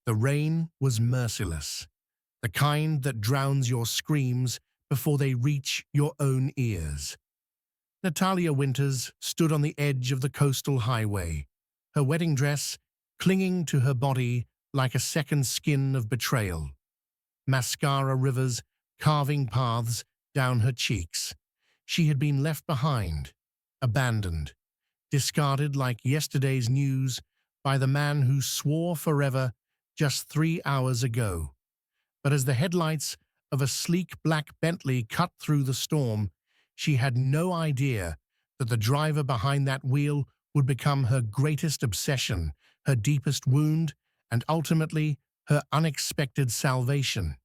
The rain was merciless, the kind that drowns your screams before they reach your own ears. Natalia Winters stood on the edge of the coastal highway, her wedding dress clinging to her body like a second skin of betrayal. Mascara rivers carving paths down her cheeks. She had been left behind, abandoned, discarded like yesterday's news by the man who swore forever just 3 hours ago. But as the headlights of a sleek black Bentley cut through the storm, she had no idea that the driver behind that wheel would become her greatest obsession, her deepest wound, and ultimately her unexpected salvation.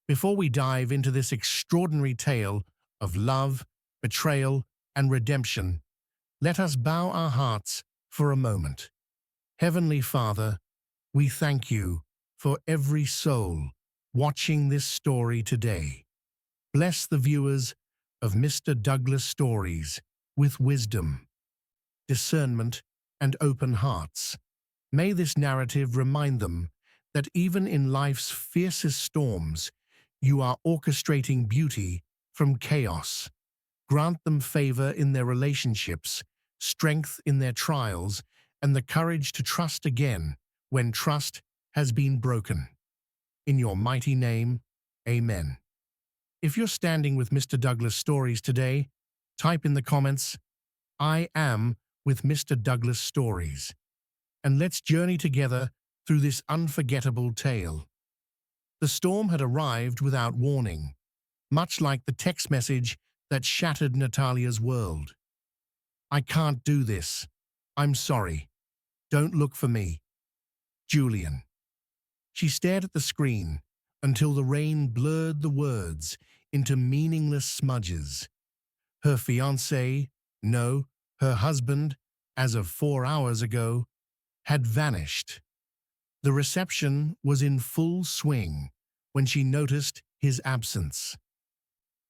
Before we dive into this extraordinary tale of love, betrayal, and redemption, let us bow our hearts for a moment. Heavenly Father, we thank you for every soul watching this story today. Bless the viewers of Mr. Douglas Stories with wisdom, discernment, and open hearts. May this narrative remind them that even in life's fiercest storms, you are orchestrating beauty from chaos. Grant them favor in their relationships, strength in their trials, and the courage to trust again when trust has been broken. In your mighty name, amen. If you're standing with Mr. Douglas Stories today, type in the comments, "I am with Mr. Douglas Stories," and let's journey together through this unforgettable tale. The storm had arrived without warning, much like the text message that shattered Natalia's world. "I can't do this. I'm sorry. Don't look for me. Julian." She stared at the screen until the rain blurred the words into meaningless smudges. Her fiancé, no, her husband, as of 4 hours ago, had vanished. The reception was in full swing when she noticed his absence.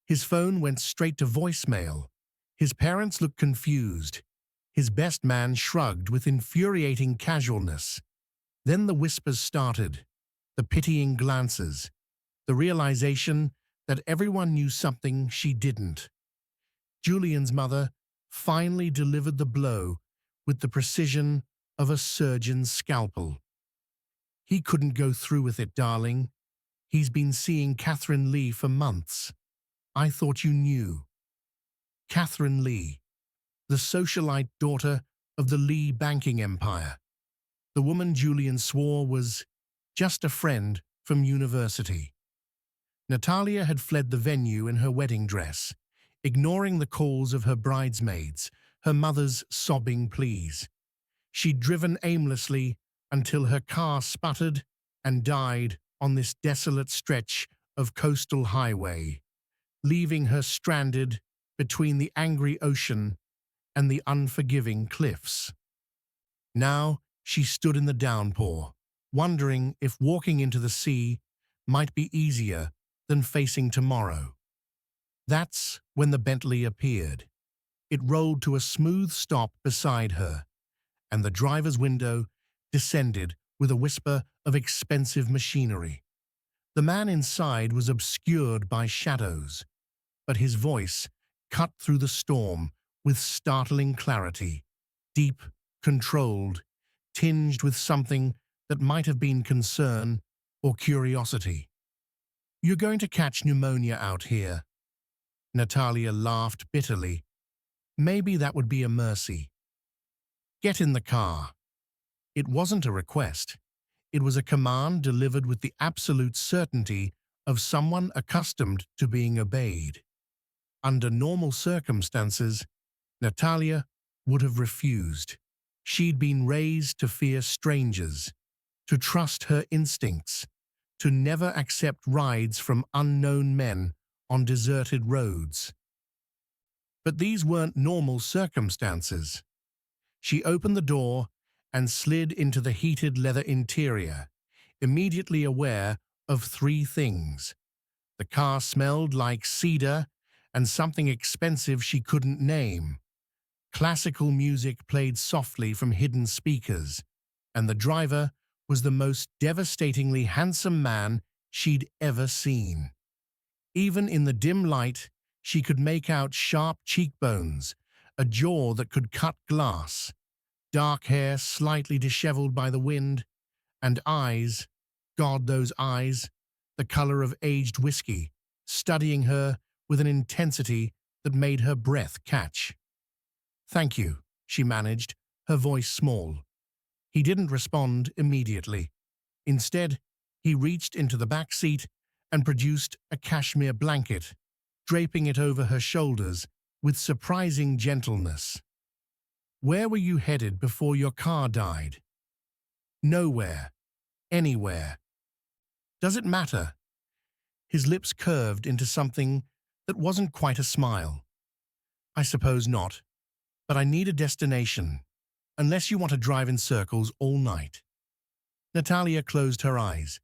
His phone went straight to voicemail. His parents looked confused. His best man shrugged with infuriating casualness. Then the whispers started, the pitying glances, the realization that everyone knew something she didn't. Julian's mother finally delivered the blow with the precision of a surgeon's scalpel. "He couldn't go through with it, darling. He's been seeing Catherine Lee for months. I thought you knew." Catherine Lee, the socialite daughter of the Lee banking empire. The woman Julian swore was just a friend from university. Natalia had fled the venue in her wedding dress, ignoring the calls of her bridesmaids, her mother's sobbing pleas. She'd driven aimlessly until her car sputtered and died on this desolate stretch of coastal highway, leaving her stranded between the angry ocean and the unforgiving cliffs. Now she stood in the downpour, wondering if walking into the sea might be easier than facing tomorrow. That's when the Bentley appeared. It rolled to a smooth stop beside her, and the driver's window descended with a whisper of expensive machinery. The man inside was obscured by shadows, but his voice cut through the storm with startling clarity, deep, controlled, tinged with something that might have been concern or curiosity. "You're going to catch pneumonia out here." Natalia laughed bitterly. Maybe that would be a mercy. "Get in the car." It wasn't a request. It was a command delivered with the absolute certainty of someone accustomed to being obeyed. Under normal circumstances, Natalia would have refused. She'd been raised to fear strangers, to trust her instincts, to never accept rides from unknown men on deserted roads. But these weren't normal circumstances. She opened the door and slid into the heated leather interior, immediately aware of 3 things. The car smelled like cedar and something expensive she couldn't name. Classical music played softly from hidden speakers, and the driver was the most devastatingly handsome man she'd ever seen. Even in the dim light, she could make out sharp cheekbones, a jaw that could cut glass, dark hair slightly disheveled by the wind, and eyes, God, those eyes, the color of aged whiskey, studying her with an intensity that made her breath catch. "Thank you," she managed, her voice small. He didn't respond immediately. Instead, he reached into the back seat and produced a cashmere blanket, draping it over her shoulders with surprising gentleness. "Where were you headed before your car died?" "Nowhere. Anywhere." "Does it matter?" His lips curved into something that wasn't quite a smile. "I suppose not, but I need a destination, unless you want to drive in circles all night." Natalia closed her eyes.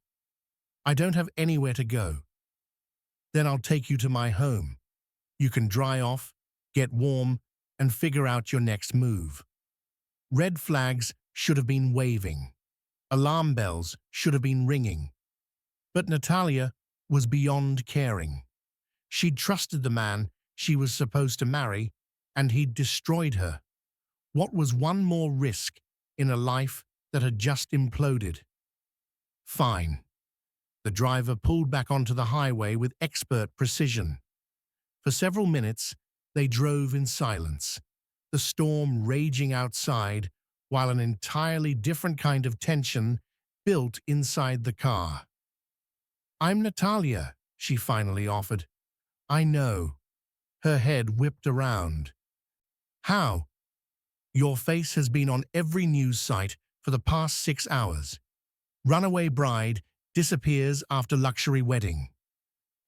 "I don't have anywhere to go." "Then I'll take you to my home. You can dry off, get warm, and figure out your next move." Red flags should have been waving. Alarm bells should have been ringing. But Natalia was beyond caring. She'd trusted the man she was supposed to marry, and he'd destroyed her. What was one more risk in a life that had just imploded? Fine. The driver pulled back onto the highway with expert precision. For several minutes, they drove in silence, the storm raging outside while an entirely different kind of tension built inside the car. "I'm Natalia," she finally offered. "I know." Her head whipped around. "How?" "Your face has been on every news site for the past 6 hours. Runaway bride disappears after luxury wedding.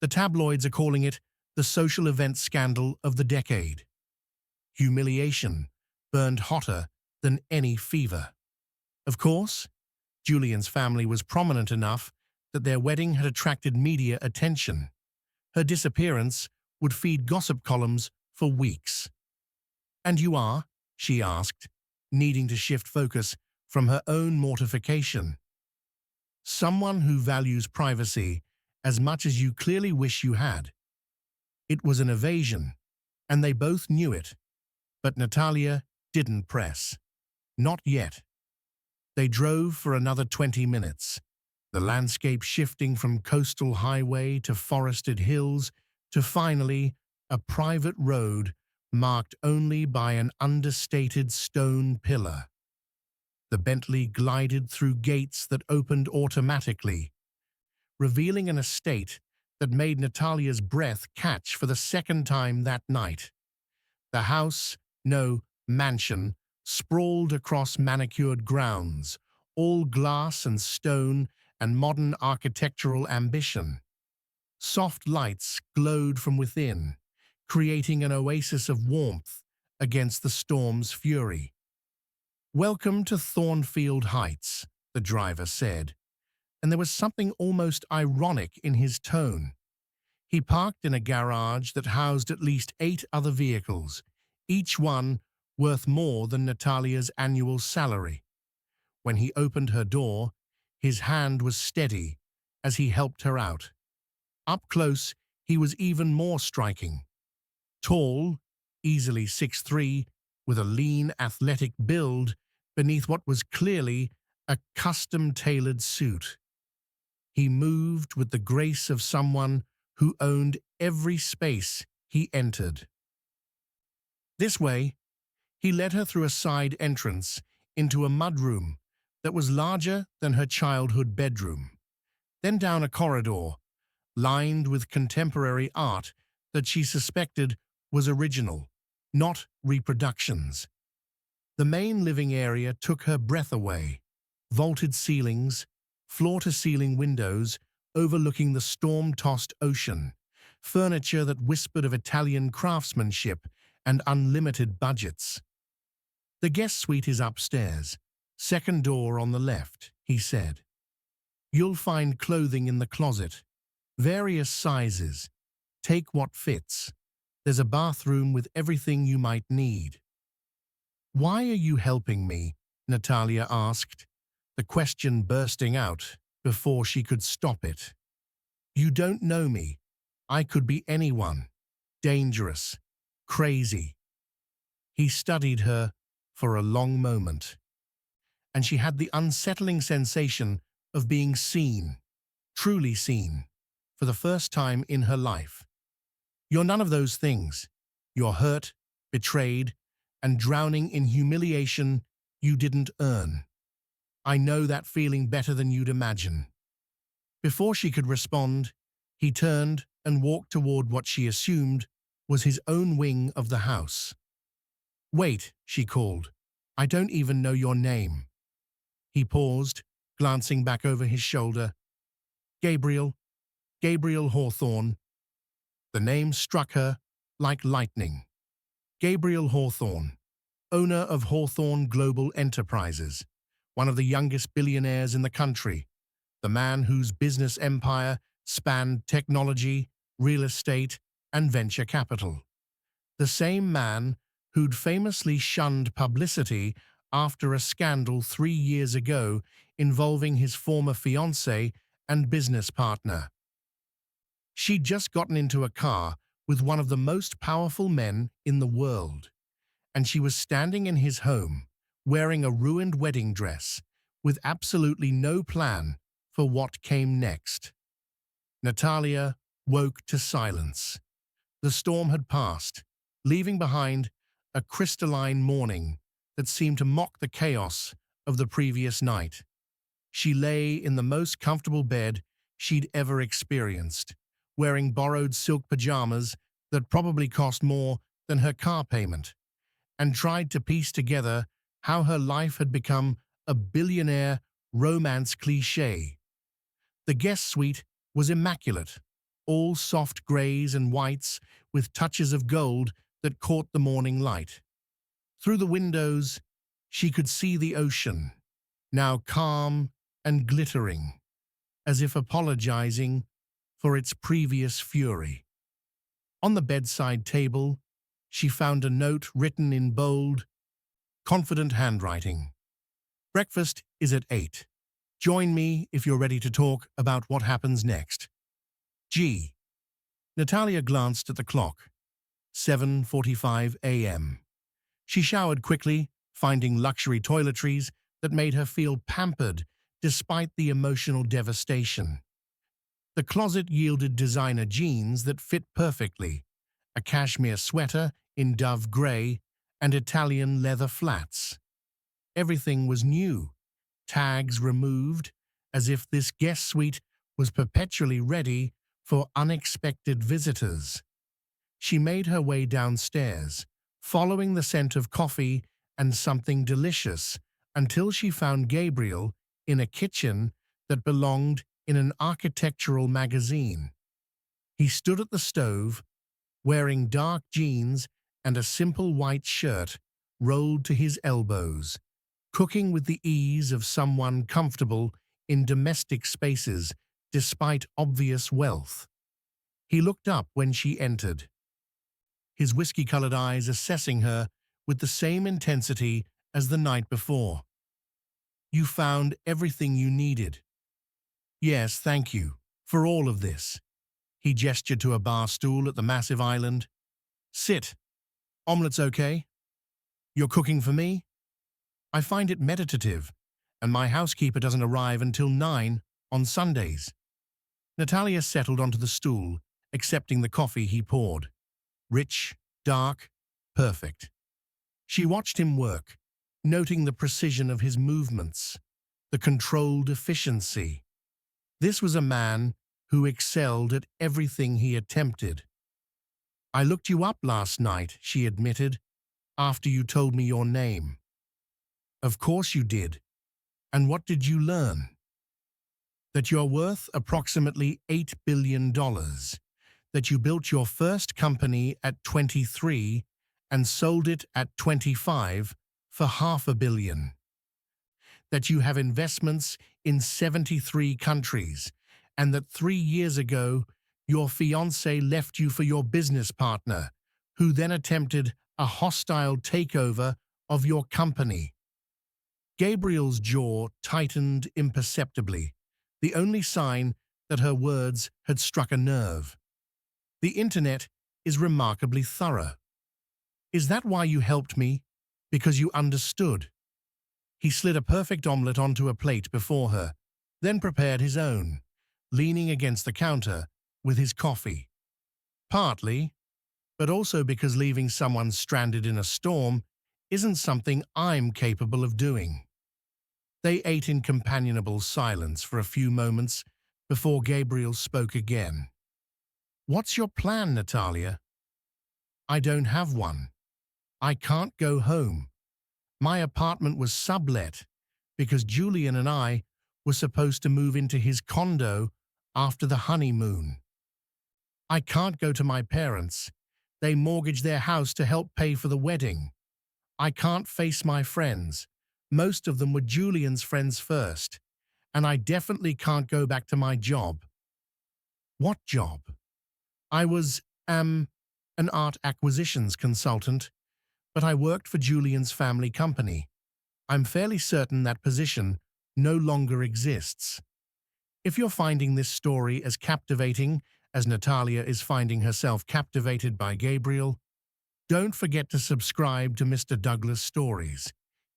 The tabloids are calling it the social event scandal of the decade. Humiliation burned hotter than any fever." Of course, Julian's family was prominent enough that their wedding had attracted media attention. Her disappearance would feed gossip columns for weeks. "And you are?" she asked, needing to shift focus from her own mortification. "Someone who values privacy as much as you clearly wish you had." It was an evasion, and they both knew it. But Natalia didn't press. Not yet. They drove for another 20 minutes, the landscape shifting from coastal highway to forested hills to finally a private road marked only by an understated stone pillar. The Bentley glided through gates that opened automatically, revealing an estate that made Natalia's breath catch for the second time that night. The house, no, mansion, sprawled across manicured grounds, all glass and stone and modern architectural ambition. Soft lights glowed from within, creating an oasis of warmth against the storm's fury. "Welcome to Thornfield Heights," the driver said, and there was something almost ironic in his tone. He parked in a garage that housed at least 8 other vehicles, each one worth more than Natalia's annual salary. When he opened her door, his hand was steady as he helped her out. Up close, he was even more striking. Tall, easily 6'3", with a lean, athletic build beneath what was clearly a custom-tailored suit. He moved with the grace of someone who owned every space he entered. "This way." He led her through a side entrance into a mudroom that was larger than her childhood bedroom, then down a corridor lined with contemporary art that she suspected was original, not reproductions. The main living area took her breath away. Vaulted ceilings, floor-to-ceiling windows overlooking the storm-tossed ocean, furniture that whispered of Italian craftsmanship and unlimited budgets. "The guest suite is upstairs, second door on the left," he said. "You'll find clothing in the closet, various sizes. Take what fits. There's a bathroom with everything you might need." "Why are you helping me?" Natalia asked, the question bursting out before she could stop it. You don't know me. I could be anyone. Dangerous. Crazy. He studied her for a long moment, and she had the unsettling sensation of being seen, truly seen, for the first time in her life. You're none of those things. You're hurt, betrayed, and drowning in humiliation you didn't earn. I know that feeling better than you'd imagine. Before she could respond, he turned and walked toward what she assumed was his own wing of the house. Wait, she called. I don't even know your name. He paused, glancing back over his shoulder. Gabriel Hawthorne. The name struck her like lightning. Gabriel Hawthorne, owner of Hawthorne Global Enterprises, one of the youngest billionaires in the country, the man whose business empire spanned technology, real estate, and venture capital. The same man who'd famously shunned publicity after a scandal 3 years ago involving his former fiancée and business partner. She'd just gotten into a car with one of the most powerful men in the world, and she was standing in his home, wearing a ruined wedding dress, with absolutely no plan for what came next. Natalia woke to silence. The storm had passed, leaving behind a crystalline morning that seemed to mock the chaos of the previous night. She lay in the most comfortable bed she'd ever experienced, wearing borrowed silk pajamas that probably cost more than her car payment, and tried to piece together how her life had become a billionaire romance cliché. The guest suite was immaculate, all soft grays and whites with touches of gold that caught the morning light. Through the windows, she could see the ocean, now calm and glittering, as if apologizing for its previous fury. On the bedside table, she found a note written in bold, confident handwriting. Breakfast is at 8. Join me if you're ready to talk about what happens next. G. Natalia glanced at the clock. 7:45 a.m. She showered quickly, finding luxury toiletries that made her feel pampered despite the emotional devastation. The closet yielded designer jeans that fit perfectly, a cashmere sweater in dove gray, and Italian leather flats. Everything was new, tags removed, as if this guest suite was perpetually ready for unexpected visitors. She made her way downstairs, following the scent of coffee and something delicious, until she found Gabriel in a kitchen that belonged in an architectural magazine. He stood at the stove, wearing dark jeans and a simple white shirt rolled to his elbows, cooking with the ease of someone comfortable in domestic spaces despite obvious wealth. He looked up when she entered, his whiskey-colored eyes assessing her with the same intensity as the night before. You found everything you needed. Yes, thank you for all of this. He gestured to a bar stool at the massive island. Sit. Omelet's okay? You're cooking for me? I find it meditative, and my housekeeper doesn't arrive until 9 on Sundays. Natalia settled onto the stool, accepting the coffee he poured. Rich, dark, perfect. She watched him work, noting the precision of his movements, the controlled efficiency. This was a man who excelled at everything he attempted. I looked you up last night, she admitted, after you told me your name. Of course you did. And what did you learn? That you're worth approximately $8 billion, that you built your first company at 23 and sold it at 25 for $500 million, that you have investments in 73 countries, and that 3 years ago your fiancé left you for your business partner, who then attempted a hostile takeover of your company. Gabriel's jaw tightened imperceptibly, the only sign that her words had struck a nerve. The internet is remarkably thorough. Is that why you helped me? Because you understood. He slid a perfect omelette onto a plate before her, then prepared his own, leaning against the counter with his coffee. Partly, but also because leaving someone stranded in a storm isn't something I'm capable of doing. They ate in companionable silence for a few moments before Gabriel spoke again. What's your plan, Natalia? I don't have one. I can't go home. My apartment was sublet because Julian and I were supposed to move into his condo after the honeymoon. I can't go to my parents. They mortgaged their house to help pay for the wedding. I can't face my friends. Most of them were Julian's friends first, and I definitely can't go back to my job. What job? I was, an art acquisitions consultant, but I worked for Julian's family company. I'm fairly certain that position no longer exists. If you're finding this story as captivating as Natalia is finding herself captivated by Gabriel, don't forget to subscribe to Mr. Douglas Stories.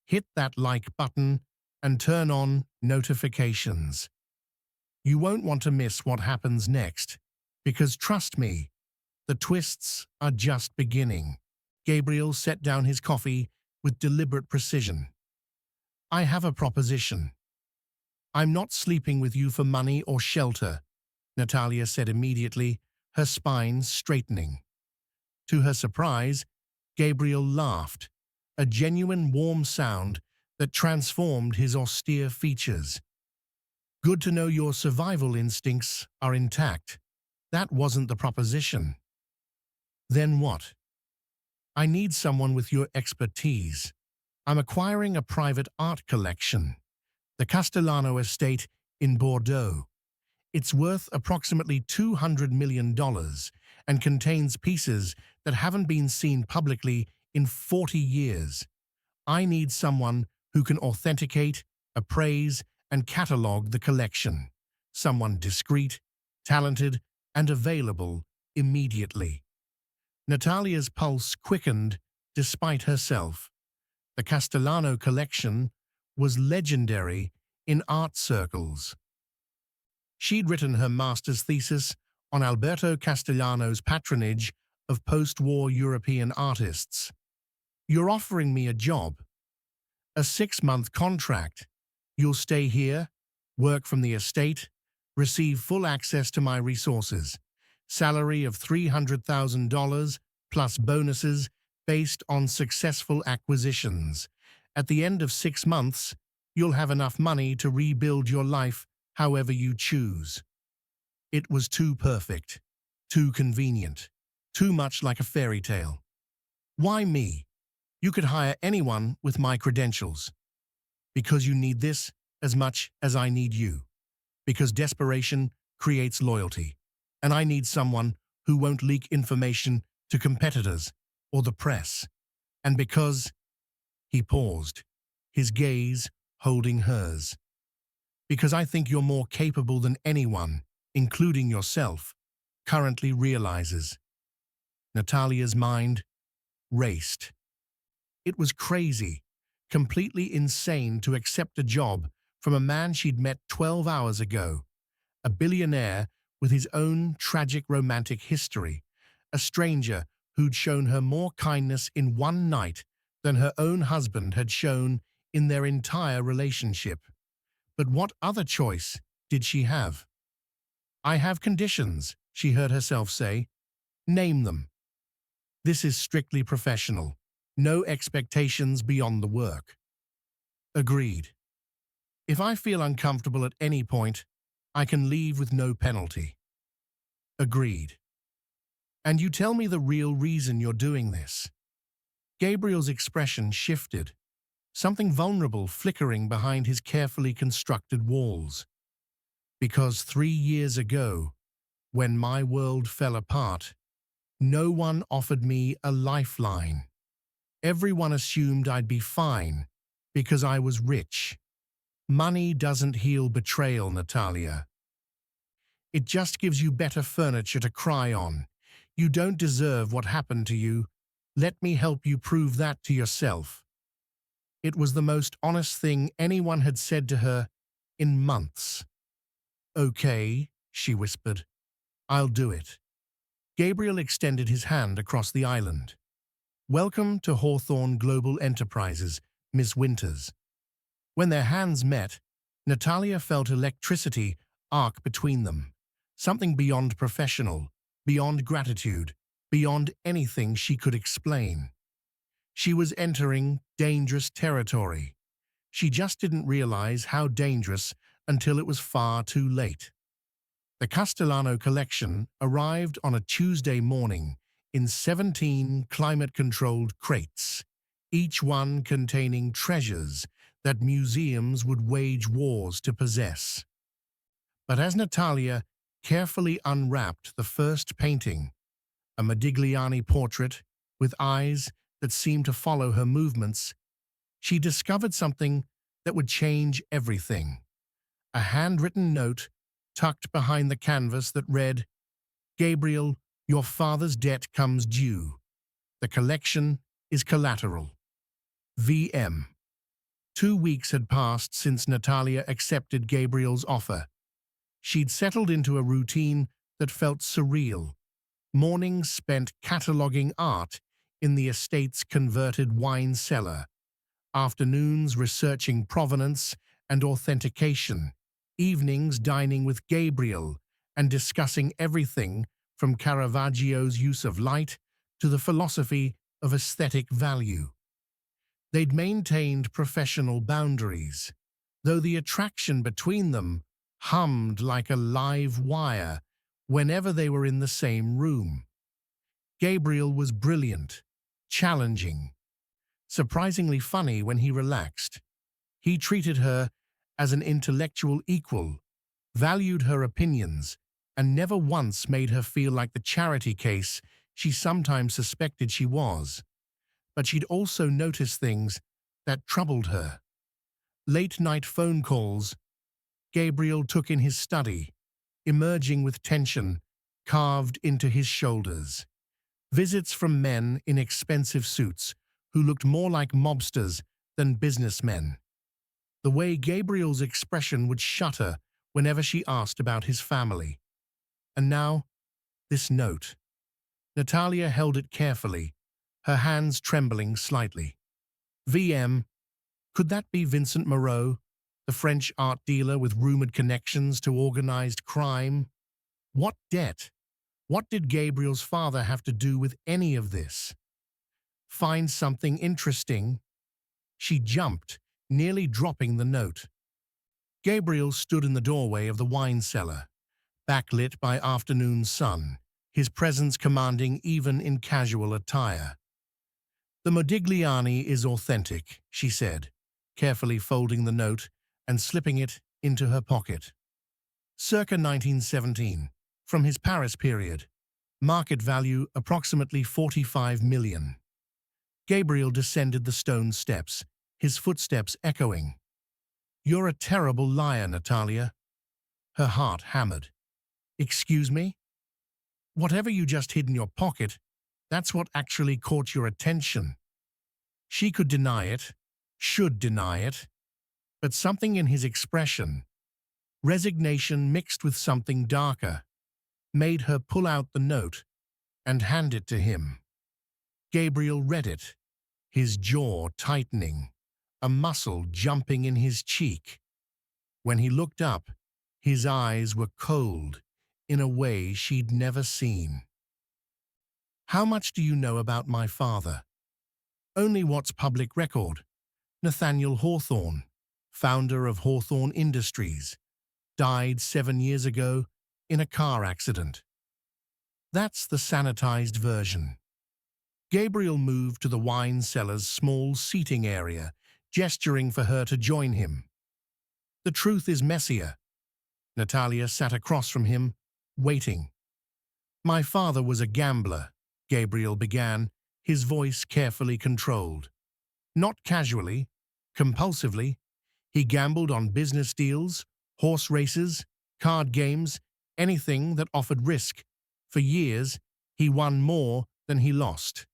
Hit that like button and turn on notifications. You won't want to miss what happens next, because trust me, the twists are just beginning. Gabriel set down his coffee with deliberate precision. I have a proposition. I'm not sleeping with you for money or shelter, Natalia said immediately, her spine straightening. To her surprise, Gabriel laughed, a genuine warm sound that transformed his austere features. Good to know your survival instincts are intact. That wasn't the proposition. Then what? I need someone with your expertise. I'm acquiring a private art collection, the Castellano estate in Bordeaux. It's worth approximately $200 million and contains pieces that haven't been seen publicly in 40 years. I need someone who can authenticate, appraise, and catalog the collection. Someone discreet, talented, and available immediately. Natalia's pulse quickened despite herself. The Castellano collection was legendary in art circles. She'd written her master's thesis on Alberto Castellano's patronage of post-war European artists. You're offering me a job, a 6-month contract. You'll stay here, work from the estate, receive full access to my resources, salary of $300,000 plus bonuses based on successful acquisitions. At the end of 6 months, you'll have enough money to rebuild your life however you choose. It was too perfect, too convenient, too much like a fairy tale. Why me? You could hire anyone with my credentials. Because you need this as much as I need you. Because desperation creates loyalty, and I need someone who won't leak information to competitors or the press. And because he paused, his gaze holding hers. Because I think you're more capable than anyone, including yourself, currently realizes. Natalia's mind raced. It was crazy, completely insane to accept a job from a man she'd met 12 hours ago, a billionaire with his own tragic romantic history, a stranger who'd shown her more kindness in one night than her own husband had shown in their entire relationship. But what other choice did she have? I have conditions, she heard herself say. Name them. This is strictly professional. No expectations beyond the work. Agreed. If I feel uncomfortable at any point, I can leave with no penalty. Agreed. And you tell me the real reason you're doing this. Gabriel's expression shifted, something vulnerable flickering behind his carefully constructed walls. Because 3 years ago, when my world fell apart, no one offered me a lifeline. Everyone assumed I'd be fine, Because I was rich. Money doesn't heal betrayal, Natalia. It just gives you better furniture to cry on. You don't deserve what happened to you. Let me help you prove that to yourself. It was the most honest thing anyone had said to her in months. Okay, she whispered. I'll do it. Gabriel extended his hand across the island. Welcome to Hawthorne Global Enterprises, Miss Winters. When their hands met, Natalia felt electricity arc between them. Something beyond professional, beyond gratitude, beyond anything she could explain. She was entering dangerous territory. She just didn't realize how dangerous until it was far too late. The Castellano collection arrived on a Tuesday morning in 17 climate-controlled crates, each one containing treasures that museums would wage wars to possess. But as Natalia carefully unwrapped the first painting, a Modigliani portrait with eyes that seemed to follow her movements, she discovered something that would change everything. A handwritten note tucked behind the canvas that read, Gabriel, your father's debt comes due. The collection is collateral. VM. 2 weeks had passed since Natalia accepted Gabriel's offer. She'd settled into a routine that felt surreal. Mornings spent cataloging art in the estate's converted wine cellar. Afternoons researching provenance and authentication. Evenings dining with Gabriel and discussing everything from Caravaggio's use of light to the philosophy of aesthetic value. They'd maintained professional boundaries, though the attraction between them hummed like a live wire whenever they were in the same room. Gabriel was brilliant, challenging, surprisingly funny when he relaxed. He treated her as an intellectual equal, valued her opinions, and never once made her feel like the charity case she sometimes suspected she was. But she'd also noticed things that troubled her. Late-night phone calls Gabriel took in his study, emerging with tension carved into his shoulders. Visits from men in expensive suits who looked more like mobsters than businessmen. The way Gabriel's expression would shudder whenever she asked about his family. And now, this note. Natalia held it carefully, her hands trembling slightly. VM, could that be Vincent Moreau, the French art dealer with rumored connections to organized crime? What debt? What did Gabriel's father have to do with any of this? Find something interesting? She jumped, nearly dropping the note. Gabriel stood in the doorway of the wine cellar, backlit by afternoon sun, his presence commanding even in casual attire. The Modigliani is authentic, she said, carefully folding the note and slipping it into her pocket. Circa 1917, from his Paris period, market value approximately 45 million. Gabriel descended the stone steps, his footsteps echoing. You're a terrible liar, Natalia. Her heart hammered. Excuse me? Whatever you just hid in your pocket, that's what actually caught your attention. She could deny it, should deny it, but something in his expression, resignation mixed with something darker, made her pull out the note and hand it to him. Gabriel read it, his jaw tightening, a muscle jumping in his cheek. When he looked up, his eyes were cold in a way she'd never seen. How much do you know about my father? Only what's public record. Nathaniel Hawthorne, founder of Hawthorne Industries, died 7 years ago in a car accident. That's the sanitized version. Gabriel moved to the wine cellar's small seating area, gesturing for her to join him. The truth is messier. Natalia sat across from him, waiting. My father was a gambler, Gabriel began, his voice carefully controlled. Not casually, Compulsively, he gambled on business deals, horse races, card games, anything that offered risk. For years, he won more than he lost.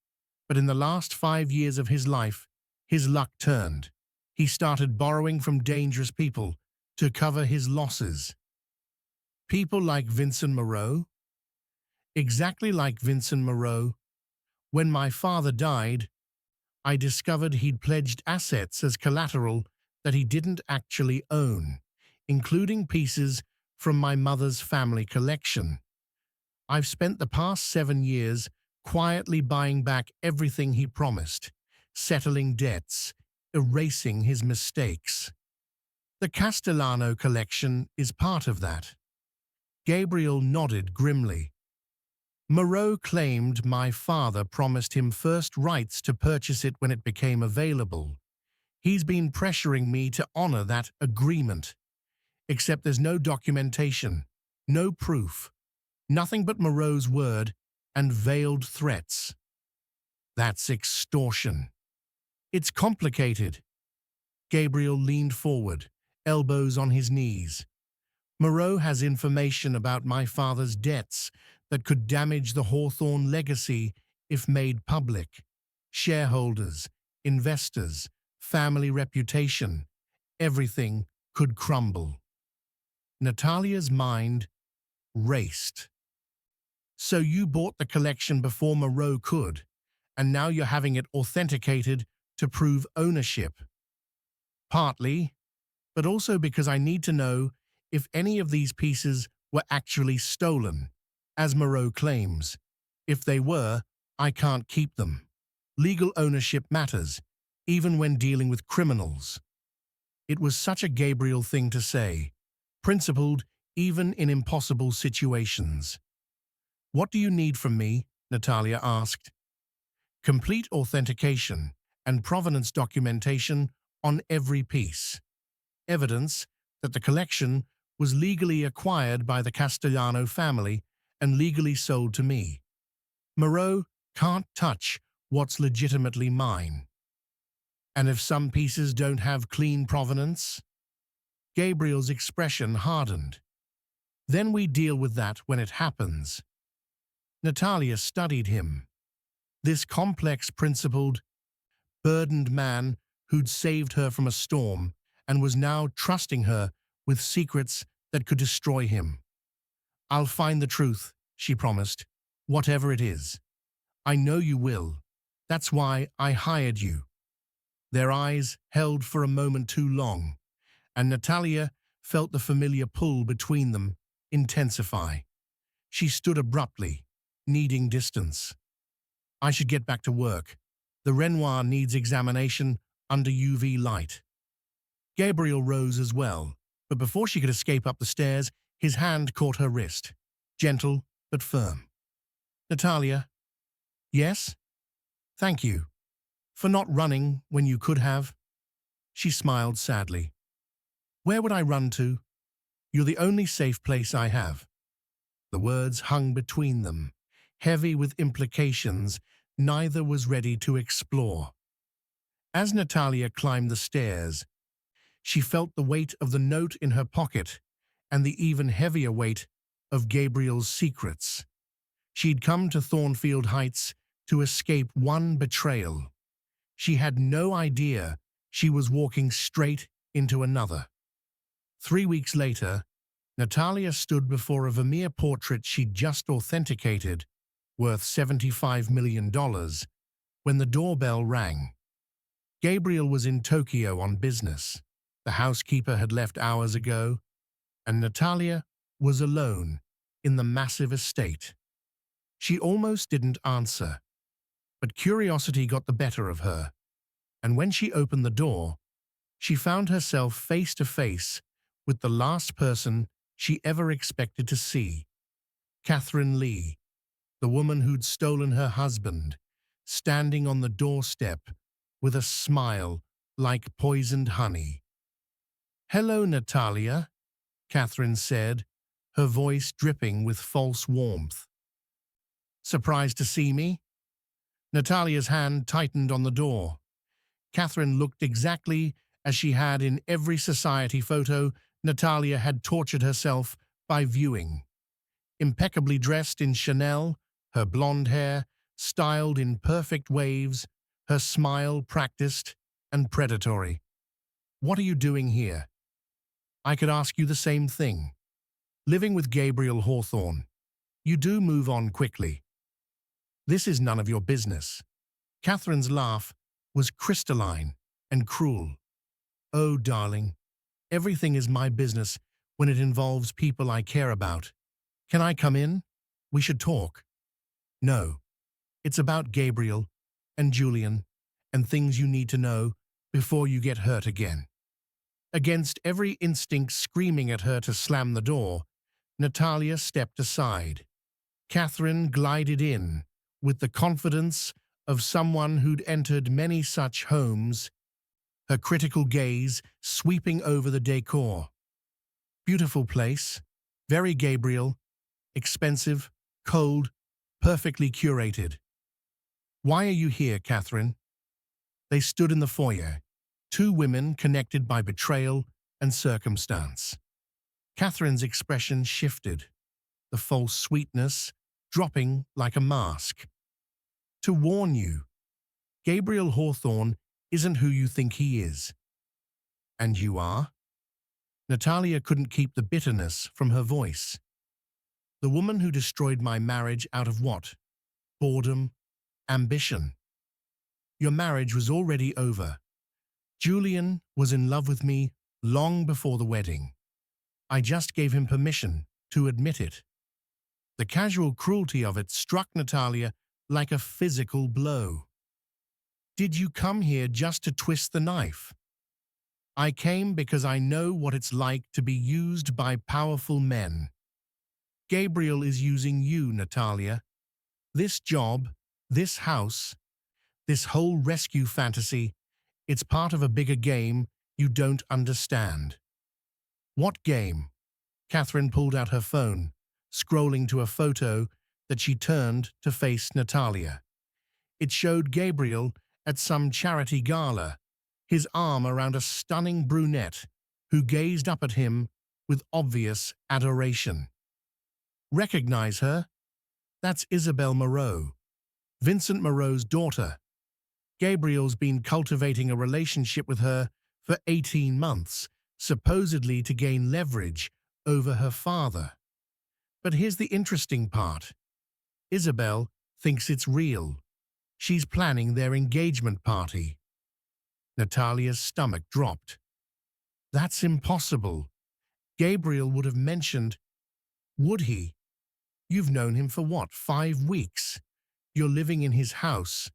But in the last 5 years of his life, his luck turned. He started borrowing from dangerous people to cover his losses. People like Vincent Moreau. Exactly like Vincent Moreau. When my father died, I discovered he'd pledged assets as collateral that he didn't actually own, including pieces from my mother's family collection. I've spent the past 7 years quietly buying back everything he promised, settling debts, erasing his mistakes. The Castellano collection is part of that. Gabriel nodded grimly. Moreau claimed my father promised him first rights to purchase it when it became available. He's been pressuring me to honor that agreement. Except there's no documentation, no proof, nothing but Moreau's word and veiled threats. That's extortion. It's complicated. Gabriel leaned forward, elbows on his knees. Moreau has information about my father's debts that could damage the Hawthorne legacy if made public. Shareholders, investors, family reputation, everything could crumble. Natalia's mind raced. So you bought the collection before Moreau could, and now you're having it authenticated to prove ownership. Partly, but also because I need to know if any of these pieces were actually stolen, as Moreau claims. If they were, I can't keep them. Legal ownership matters, even when dealing with criminals. It was such a Gabriel thing to say, principled even in impossible situations. What do you need from me? Natalia asked. Complete authentication and provenance documentation on every piece. Evidence that the collection was legally acquired by the Castellano family and legally sold to me. Moreau can't touch what's legitimately mine. And if some pieces don't have clean provenance? Gabriel's expression hardened. Then we deal with that when it happens. Natalia studied him. This complex, principled, burdened man who'd saved her from a storm and was now trusting her with secrets that could destroy him. I'll find the truth, she promised, whatever it is. I know you will. That's why I hired you. Their eyes held for a moment too long, and Natalia felt the familiar pull between them intensify. She stood abruptly, needing distance. I should get back to work. The Renoir needs examination under UV light. Gabriel rose as well, but before she could escape up the stairs, his hand caught her wrist, gentle but firm. Natalia? Yes? Thank you. For not running when you could have. She smiled sadly. Where would I run to? You're the only safe place I have. The words hung between them, heavy with implications neither was ready to explore. As Natalia climbed the stairs, she felt the weight of the note in her pocket and the even heavier weight of Gabriel's secrets. She'd come to Thornfield Heights to escape one betrayal. She had no idea she was walking straight into another. 3 weeks later, Natalia stood before a Vermeer portrait she'd just authenticated, worth $75 million, when the doorbell rang. Gabriel was in Tokyo on business. The housekeeper had left hours ago, and Natalia was alone in the massive estate. She almost didn't answer, but curiosity got the better of her, and when she opened the door, she found herself face to face with the last person she ever expected to see, Catherine Lee, the woman who'd stolen her husband, standing on the doorstep with a smile like poisoned honey. "Hello, Natalia," Catherine said, her voice dripping with false warmth. "Surprised to see me?" Natalia's hand tightened on the door. Catherine looked exactly as she had in every society photo Natalia had tortured herself by viewing. Impeccably dressed in Chanel, her blonde hair styled in perfect waves, her smile practiced and predatory. What are you doing here? I could ask you the same thing. Living with Gabriel Hawthorne. You do move on quickly. This is none of your business. Catherine's laugh was crystalline and cruel. Oh, darling, everything is my business when it involves people I care about. Can I come in? We should talk. No, it's about Gabriel and Julian and things you need to know before you get hurt again. Against every instinct screaming at her to slam the door, Natalia stepped aside. Catherine glided in with the confidence of someone who'd entered many such homes, her critical gaze sweeping over the decor. Beautiful place, very Gabriel, expensive, cold, perfectly curated. Why are you here, Catherine? They stood in the foyer, two women connected by betrayal and circumstance. Catherine's expression shifted, the false sweetness dropping like a mask. To warn you, Gabriel Hawthorne isn't who you think he is. And you are? Natalia couldn't keep the bitterness from her voice. The woman who destroyed my marriage out of what? Boredom? Ambition? Your marriage was already over. Julian was in love with me long before the wedding. I just gave him permission to admit it. The casual cruelty of it struck Natalia like a physical blow. Did you come here just to twist the knife? I came because I know what it's like to be used by powerful men. Gabriel is using you, Natalia. This job, this house, this whole rescue fantasy, it's part of a bigger game you don't understand. What game? Catherine pulled out her phone, scrolling to a photo that she turned to face Natalia. It showed Gabriel at some charity gala, his arm around a stunning brunette who gazed up at him with obvious adoration. Recognize her? That's Isabel Moreau, Vincent Moreau's daughter. Gabriel's been cultivating a relationship with her for 18 months, supposedly to gain leverage over her father. But here's the interesting part. Isabel thinks it's real. She's planning their engagement party. Natalia's stomach dropped. That's impossible. Gabriel would have mentioned. Would he? You've known him for what, 5 weeks? You're living in his house,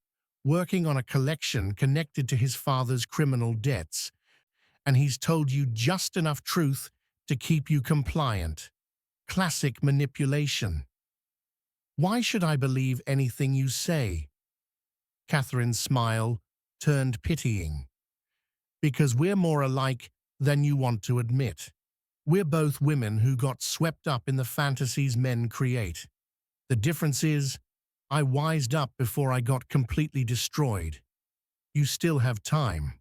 working on a collection connected to his father's criminal debts, and he's told you just enough truth to keep you compliant. Classic manipulation. Why should I believe anything you say? Catherine's smile turned pitying. Because we're more alike than you want to admit. We're both women who got swept up in the fantasies men create. The difference is, I wised up before I got completely destroyed. You still have time.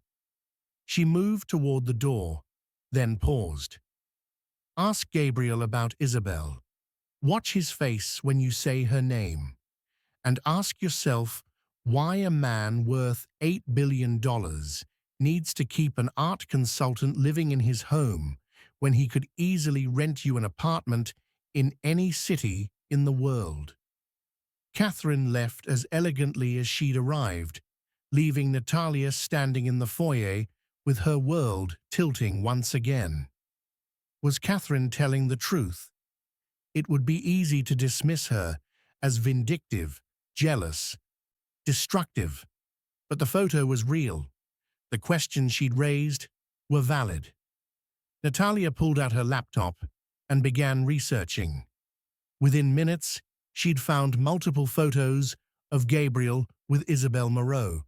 She moved toward the door, then paused. Ask Gabriel about Isabel. Watch his face when you say her name. And ask yourself why a man worth $8 billion needs to keep an art consultant living in his home when he could easily rent you an apartment in any city in the world. Catherine left as elegantly as she'd arrived, leaving Natalia standing in the foyer with her world tilting once again. Was Catherine telling the truth? It would be easy to dismiss her as vindictive, jealous, destructive, but the photo was real. The questions she'd raised were valid. Natalia pulled out her laptop and began researching. Within minutes, she'd found multiple photos of Gabriel with Isabel Moreau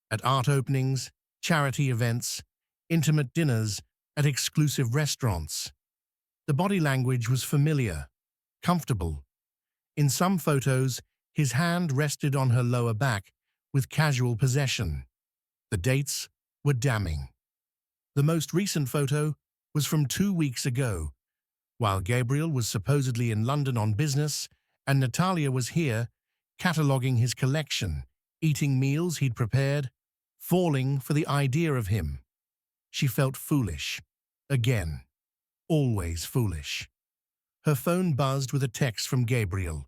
at art openings, charity events, intimate dinners at exclusive restaurants. The body language was familiar, comfortable. In some photos, his hand rested on her lower back with casual possession. The dates were damning. The most recent photo was from 2 weeks ago, while Gabriel was supposedly in London on business and Natalia was here, cataloguing his collection, eating meals he'd prepared, falling for the idea of him. She felt foolish. Again. Always foolish. Her phone buzzed with a text from Gabriel.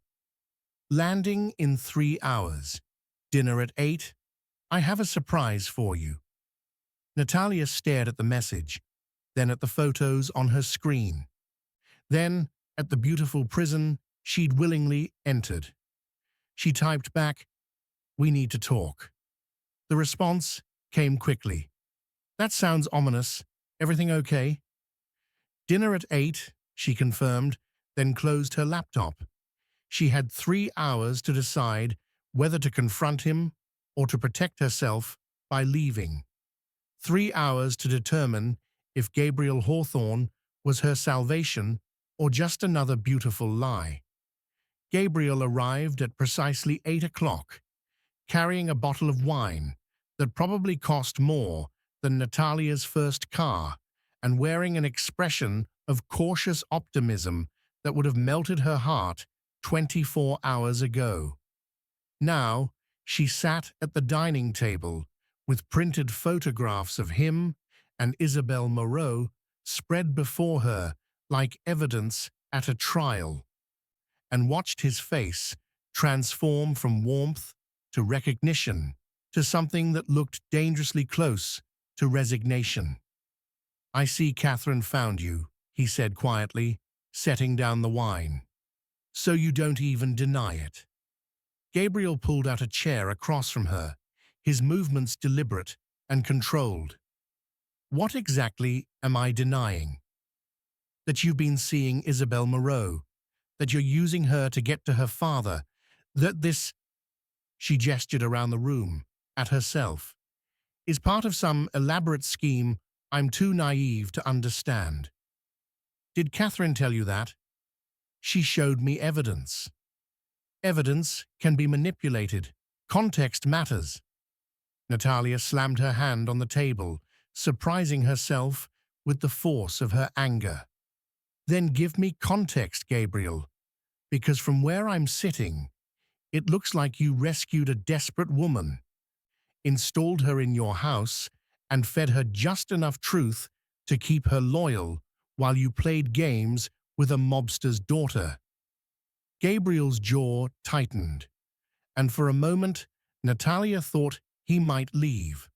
Landing in 3 hours. Dinner at 8. I have a surprise for you. Natalia stared at the message, then at the photos on her screen, then at the beautiful prison she'd willingly entered. She typed back, "We need to talk." The response came quickly. "That sounds ominous. Everything okay?" "Dinner at 8, she confirmed, then closed her laptop. She had 3 hours to decide whether to confront him or to protect herself by leaving. 3 hours to determine if Gabriel Hawthorne was her salvation or just another beautiful lie. Gabriel arrived at precisely 8 o'clock, carrying a bottle of wine that probably cost more than Natalia's first car, and wearing an expression of cautious optimism that would have melted her heart 24 hours ago. Now, she sat at the dining table with printed photographs of him and Isabel Moreau spread before her like evidence at a trial, and watched his face transform from warmth to recognition to something that looked dangerously close to resignation. "I see Catherine found you," he said quietly, setting down the wine. "So you don't even deny it." Gabriel pulled out a chair across from her, his movements deliberate and controlled. "What exactly am I denying?" "That you've been seeing Isabel Moreau, that you're using her to get to her father, that this," she gestured around the room, at herself, "is part of some elaborate scheme I'm too naive to understand." "Did Catherine tell you that?" "She showed me evidence." "Evidence can be manipulated. Context matters." Natalia slammed her hand on the table, surprising herself with the force of her anger. "Then give me context, Gabriel, because from where I'm sitting, it looks like you rescued a desperate woman, installed her in your house, and fed her just enough truth to keep her loyal while you played games with a mobster's daughter." Gabriel's jaw tightened, and for a moment Natalia thought he might leave.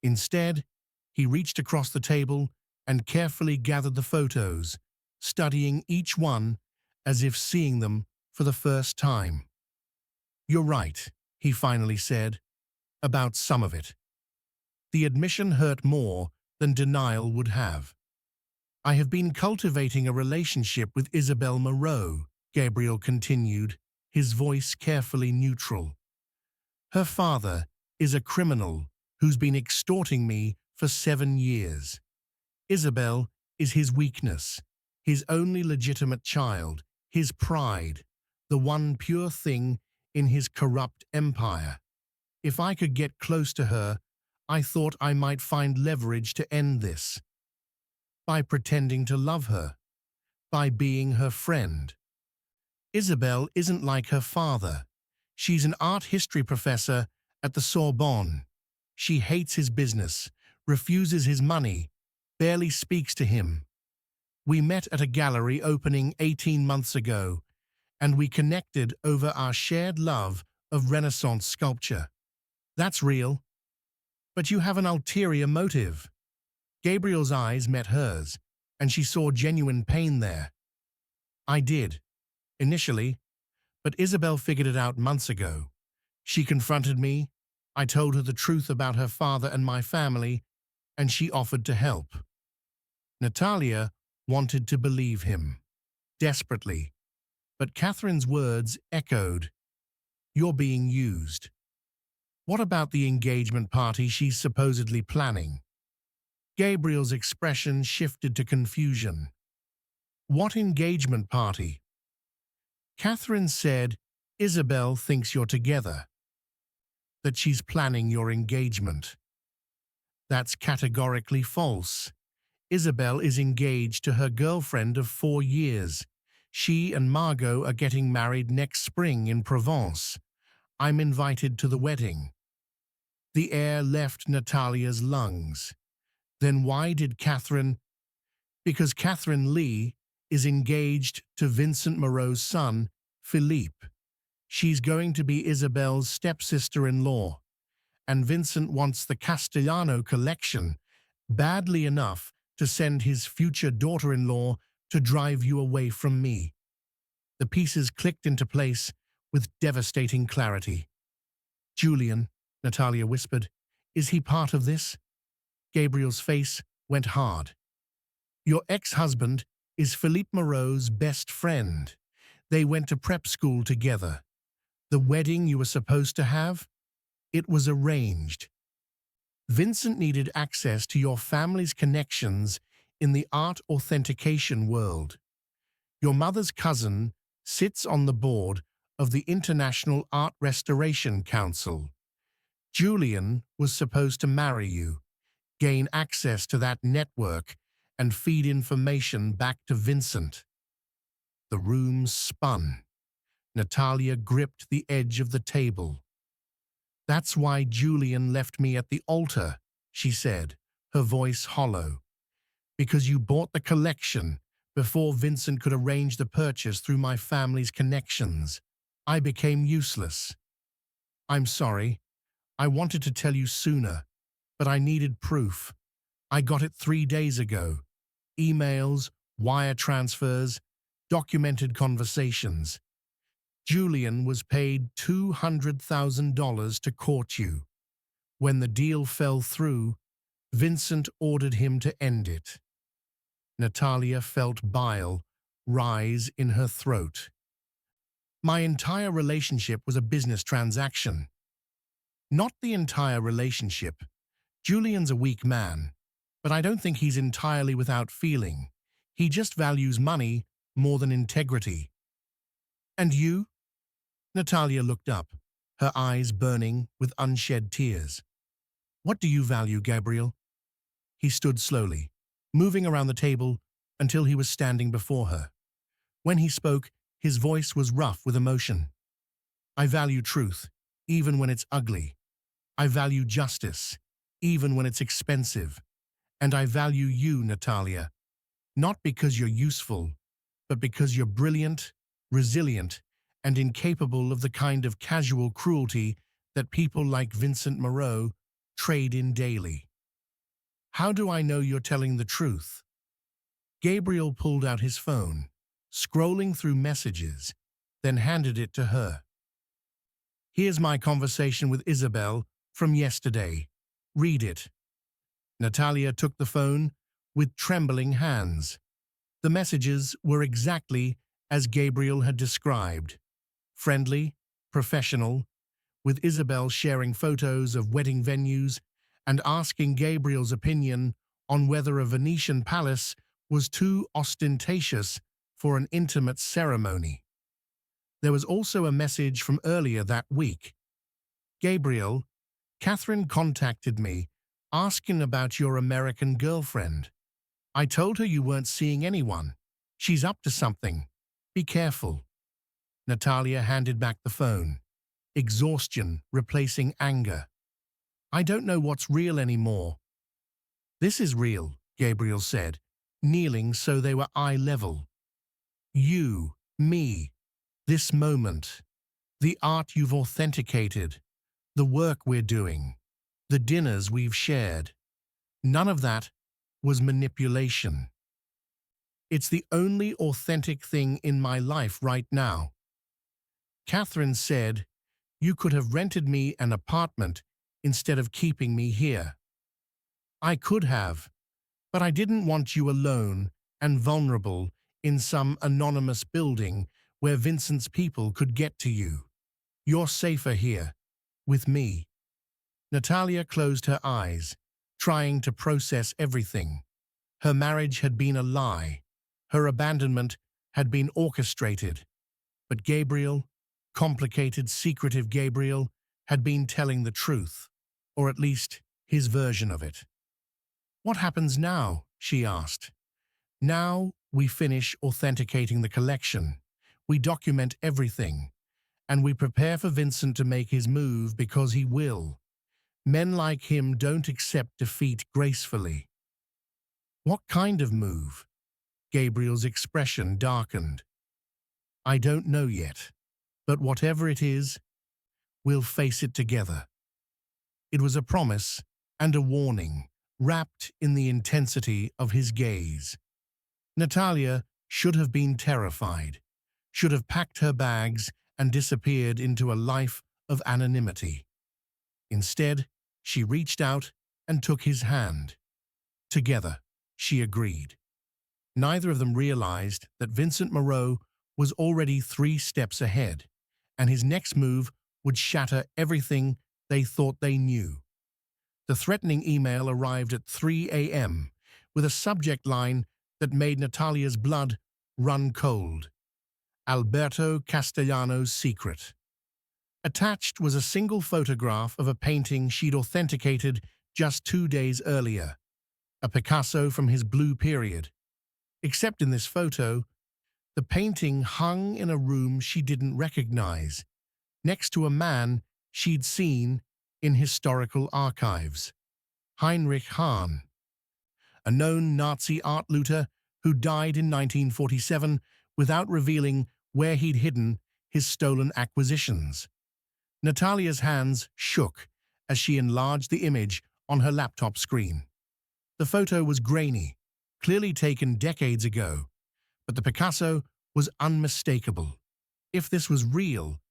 Instead, he reached across the table and carefully gathered the photos, studying each one as if seeing them for the first time. "You're right," he finally said, "about some of it." The admission hurt more than denial would have. "I have been cultivating a relationship with Isabel Moreau," Gabriel continued, his voice carefully neutral. "Her father is a criminal who's been extorting me for 7 years. Isabel is his weakness, his only legitimate child, his pride, the one pure thing in his corrupt empire. If I could get close to her, I thought I might find leverage to end this. By pretending to love her, by being her friend. Isabel isn't like her father. She's an art history professor at the Sorbonne. She hates his business, refuses his money, barely speaks to him. We met at a gallery opening 18 months ago, and we connected over our shared love of Renaissance sculpture. That's real. But you have an ulterior motive." Gabriel's eyes met hers, and she saw genuine pain there. "I did. Initially, but Isabel figured it out months ago. She confronted me, I told her the truth about her father and my family, and she offered to help." Natalia wanted to believe him, desperately, but Catherine's words echoed, "You're being used." "What about the engagement party she's supposedly planning?" Gabriel's expression shifted to confusion. "What engagement party?" "Catherine said Isabel thinks you're together, that she's planning your engagement." That's categorically false. Isabel is engaged to her girlfriend of 4 years. She and Margot are getting married next spring in Provence. I'm invited to the wedding. The air left Natalia's lungs. Then why did Catherine? Because Catherine Lee is engaged to Vincent Moreau's son, Philippe. She's going to be Isabel's stepsister-in-law, and Vincent wants the Castellano collection badly enough to send his future daughter-in-law to drive you away from me. The pieces clicked into place with devastating clarity. Julian, Natalia whispered, is he part of this? Gabriel's face went hard. Your ex-husband is Philippe Moreau's best friend. They went to prep school together. The wedding you were supposed to have? It was arranged. Vincent needed access to your family's connections in the art authentication world. Your mother's cousin sits on the board of the International Art Restoration Council. Julian was supposed to marry you, gain access to that network, and feed information back to Vincent. The room spun. Natalia gripped the edge of the table. That's why Julian left me at the altar, she said, her voice hollow. Because you bought the collection before Vincent could arrange the purchase through my family's connections. I became useless. I'm sorry. I wanted to tell you sooner, but I needed proof. I got it 3 days ago. Emails, wire transfers, documented conversations. Julian was paid $200,000 to court you. When the deal fell through, Vincent ordered him to end it. Natalia felt bile rise in her throat. My entire relationship was a business transaction. Not the entire relationship. Julian's a weak man, but I don't think he's entirely without feeling. He just values money more than integrity. And you? Natalia looked up, her eyes burning with unshed tears. What do you value, Gabriel? He stood slowly, moving around the table until he was standing before her. When he spoke, his voice was rough with emotion. I value truth, even when it's ugly. I value justice, even when it's expensive. And I value you, Natalia, not because you're useful, but because you're brilliant, resilient, and incapable of the kind of casual cruelty that people like Vincent Moreau trade in daily. How do I know you're telling the truth? Gabriel pulled out his phone, scrolling through messages, then handed it to her. Here's my conversation with Isabel from yesterday. Read it. Natalia took the phone with trembling hands. The messages were exactly as Gabriel had described. Friendly, professional, with Isabel sharing photos of wedding venues and asking Gabriel's opinion on whether a Venetian palace was too ostentatious for an intimate ceremony. There was also a message from earlier that week. Gabriel, Catherine contacted me asking about your American girlfriend. I told her you weren't seeing anyone. She's up to something. Be careful. Natalia handed back the phone, exhaustion replacing anger. I don't know what's real anymore. This is real, Gabriel said, kneeling so they were eye level. You, me, this moment, the art you've authenticated, the work we're doing, the dinners we've shared. None of that was manipulation. It's the only authentic thing in my life right now. Catherine said, you could have rented me an apartment instead of keeping me here. I could have, but I didn't want you alone and vulnerable in some anonymous building where Vincent's people could get to you. You're safer here, with me. Natalia closed her eyes, trying to process everything. Her marriage had been a lie. Her abandonment had been orchestrated. But Gabriel, complicated, secretive Gabriel, had been telling the truth, or at least his version of it. "What happens now?" she asked. "Now we finish authenticating the collection. We document everything, and we prepare for Vincent to make his move because he will. Men like him don't accept defeat gracefully." "What kind of move?" Gabriel's expression darkened. "I don't know yet, but whatever it is, we'll face it together." It was a promise and a warning, wrapped in the intensity of his gaze. Natalia should have been terrified, should have packed her bags and disappeared into a life of anonymity. Instead, she reached out and took his hand. Together, she agreed. Neither of them realized that Vincent Moreau was already 3 steps ahead, and his next move would shatter everything they thought they knew. The threatening email arrived at 3 a.m. with a subject line that made Natalia's blood run cold. Alberto Castellano's secret. Attached was a single photograph of a painting she'd authenticated just 2 days earlier, a Picasso from his blue period. Except in this photo, the painting hung in a room she didn't recognize, next to a man she'd seen in historical archives. Heinrich Hahn, a known Nazi art looter who died in 1947 without revealing where he'd hidden his stolen acquisitions. Natalia's hands shook as she enlarged the image on her laptop screen. The photo was grainy, clearly taken decades ago, but the Picasso was unmistakable. If this was real,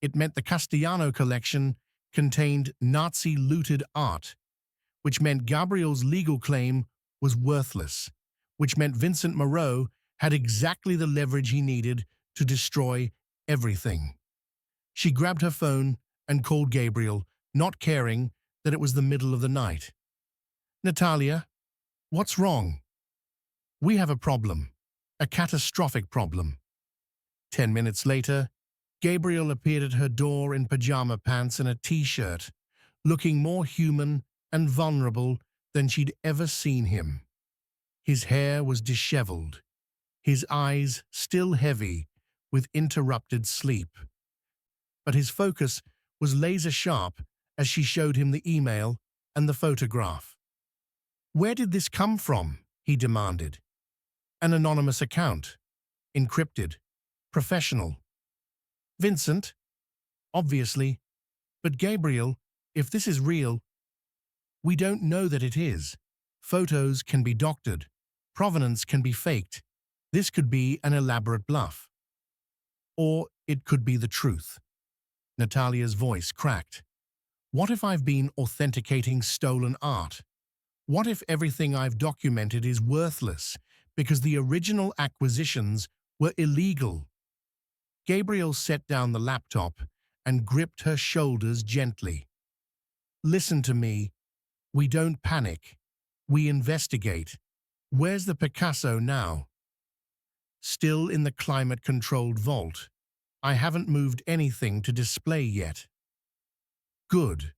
it meant the Castellano collection contained Nazi-looted art, which meant Gabriel's legal claim was worthless, which meant Vincent Moreau had exactly the leverage he needed to destroy everything. She grabbed her phone and called Gabriel, not caring that it was the middle of the night. "Natalia, what's wrong?" "We have a problem, a catastrophic problem." 10 minutes later, Gabriel appeared at her door in pajama pants and a t-shirt, looking more human and vulnerable than she'd ever seen him. His hair was disheveled, his eyes still heavy with interrupted sleep. But his focus was laser-sharp as she showed him the email and the photograph. "Where did this come from?" he demanded. "An anonymous account. Encrypted. Professional." "Vincent?" "Obviously. But Gabriel, if this is real..." "We don't know that it is. Photos can be doctored. Provenance can be faked. This could be an elaborate bluff. Or it could be the truth." Natalia's voice cracked. "What if I've been authenticating stolen art? What if everything I've documented is worthless because the original acquisitions were illegal?" Gabriel set down the laptop and gripped her shoulders gently. "Listen to me. We don't panic. We investigate. Where's the Picasso now?" "Still in the climate-controlled vault. I haven't moved anything to display yet." "Good.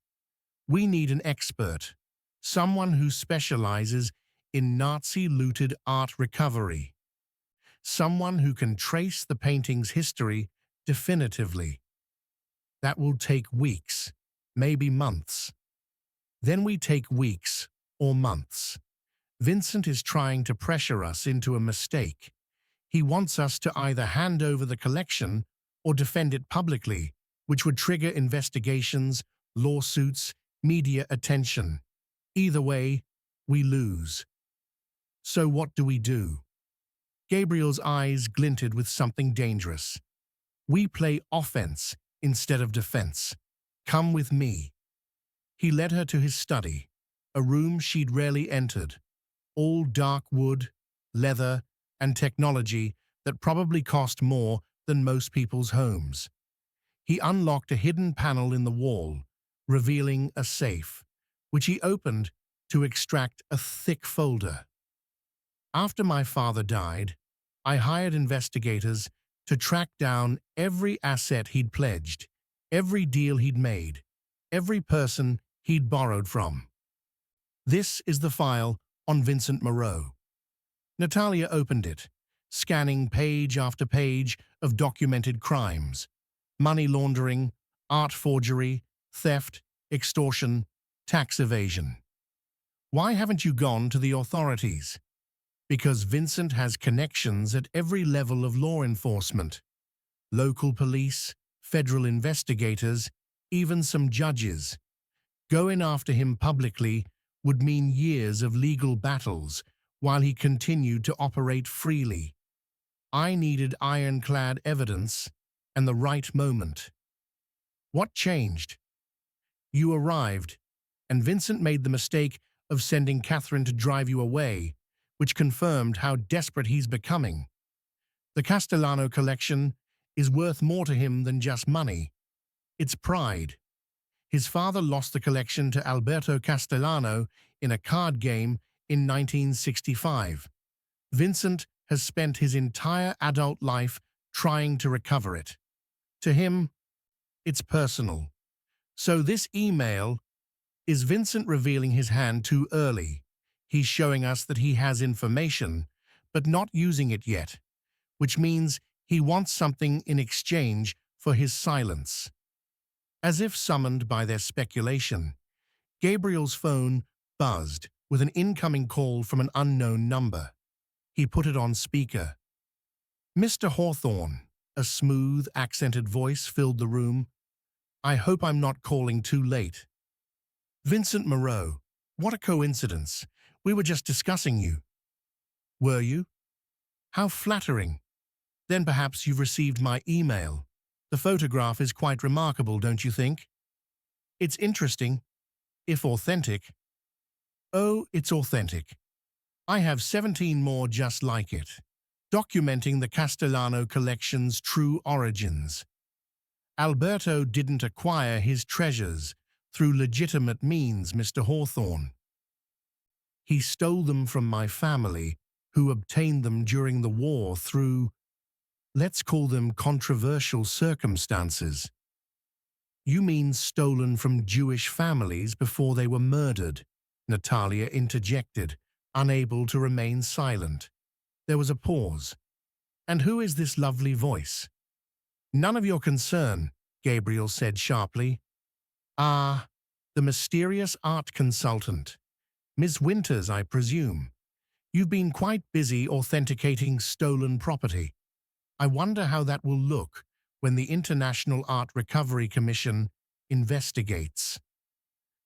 We need an expert, someone who specializes in Nazi-looted art recovery, someone who can trace the painting's history definitively. That will take weeks, maybe months. Then we take weeks or months. Vincent is trying to pressure us into a mistake. He wants us to either hand over the collection or defend it publicly, which would trigger investigations, lawsuits, media attention. Either way, we lose. So what do we do?" Gabriel's eyes glinted with something dangerous. "We play offense instead of defense. Come with me." He led her to his study, a room she'd rarely entered, all dark wood, leather, and technology that probably cost more than most people's homes. He unlocked a hidden panel in the wall, revealing a safe, which he opened to extract a thick folder. "After my father died, I hired investigators to track down every asset he'd pledged, every deal he'd made, every person he'd borrowed from. This is the file on Vincent Moreau. Natalia opened it, scanning page after page of documented crimes: money laundering, art forgery, theft, extortion, tax evasion. Why haven't you gone to the authorities? Because Vincent has connections at every level of law enforcement: local police, federal investigators, even some judges. Going after him publicly would mean years of legal battles while he continued to operate freely. I needed ironclad evidence and the right moment. What changed? You arrived, and Vincent made the mistake of sending Catherine to drive you away, which confirmed how desperate he's becoming. The Castellano collection is worth more to him than just money. It's pride. His father lost the collection to Alberto Castellano in a card game in 1965. Vincent has spent his entire adult life trying to recover it. To him, it's personal. So this email is Vincent revealing his hand too early. He's showing us that he has information, but not using it yet, which means he wants something in exchange for his silence. As if summoned by their speculation, Gabriel's phone buzzed with an incoming call from an unknown number. He put it on speaker. "Mr. Hawthorne," a smooth, accented voice filled the room. "I hope I'm not calling too late." "Vincent Moreau, what a coincidence. We were just discussing you." "Were you? How flattering. Then perhaps you've received my email. The photograph is quite remarkable, don't you think?" "It's interesting, if authentic." "Oh, it's authentic. I have 17 more just like it, documenting the Castellano collection's true origins. Alberto didn't acquire his treasures through legitimate means, Mr. Hawthorne. He stole them from my family, who obtained them during the war through, let's call them, controversial circumstances." "You mean stolen from Jewish families before they were murdered?" Natalia interjected, unable to remain silent. There was a pause. "And who is this lovely voice?" "None of your concern," Gabriel said sharply. "Ah, the mysterious art consultant. Miss Winters, I presume. You've been quite busy authenticating stolen property. I wonder how that will look when the International Art Recovery Commission investigates."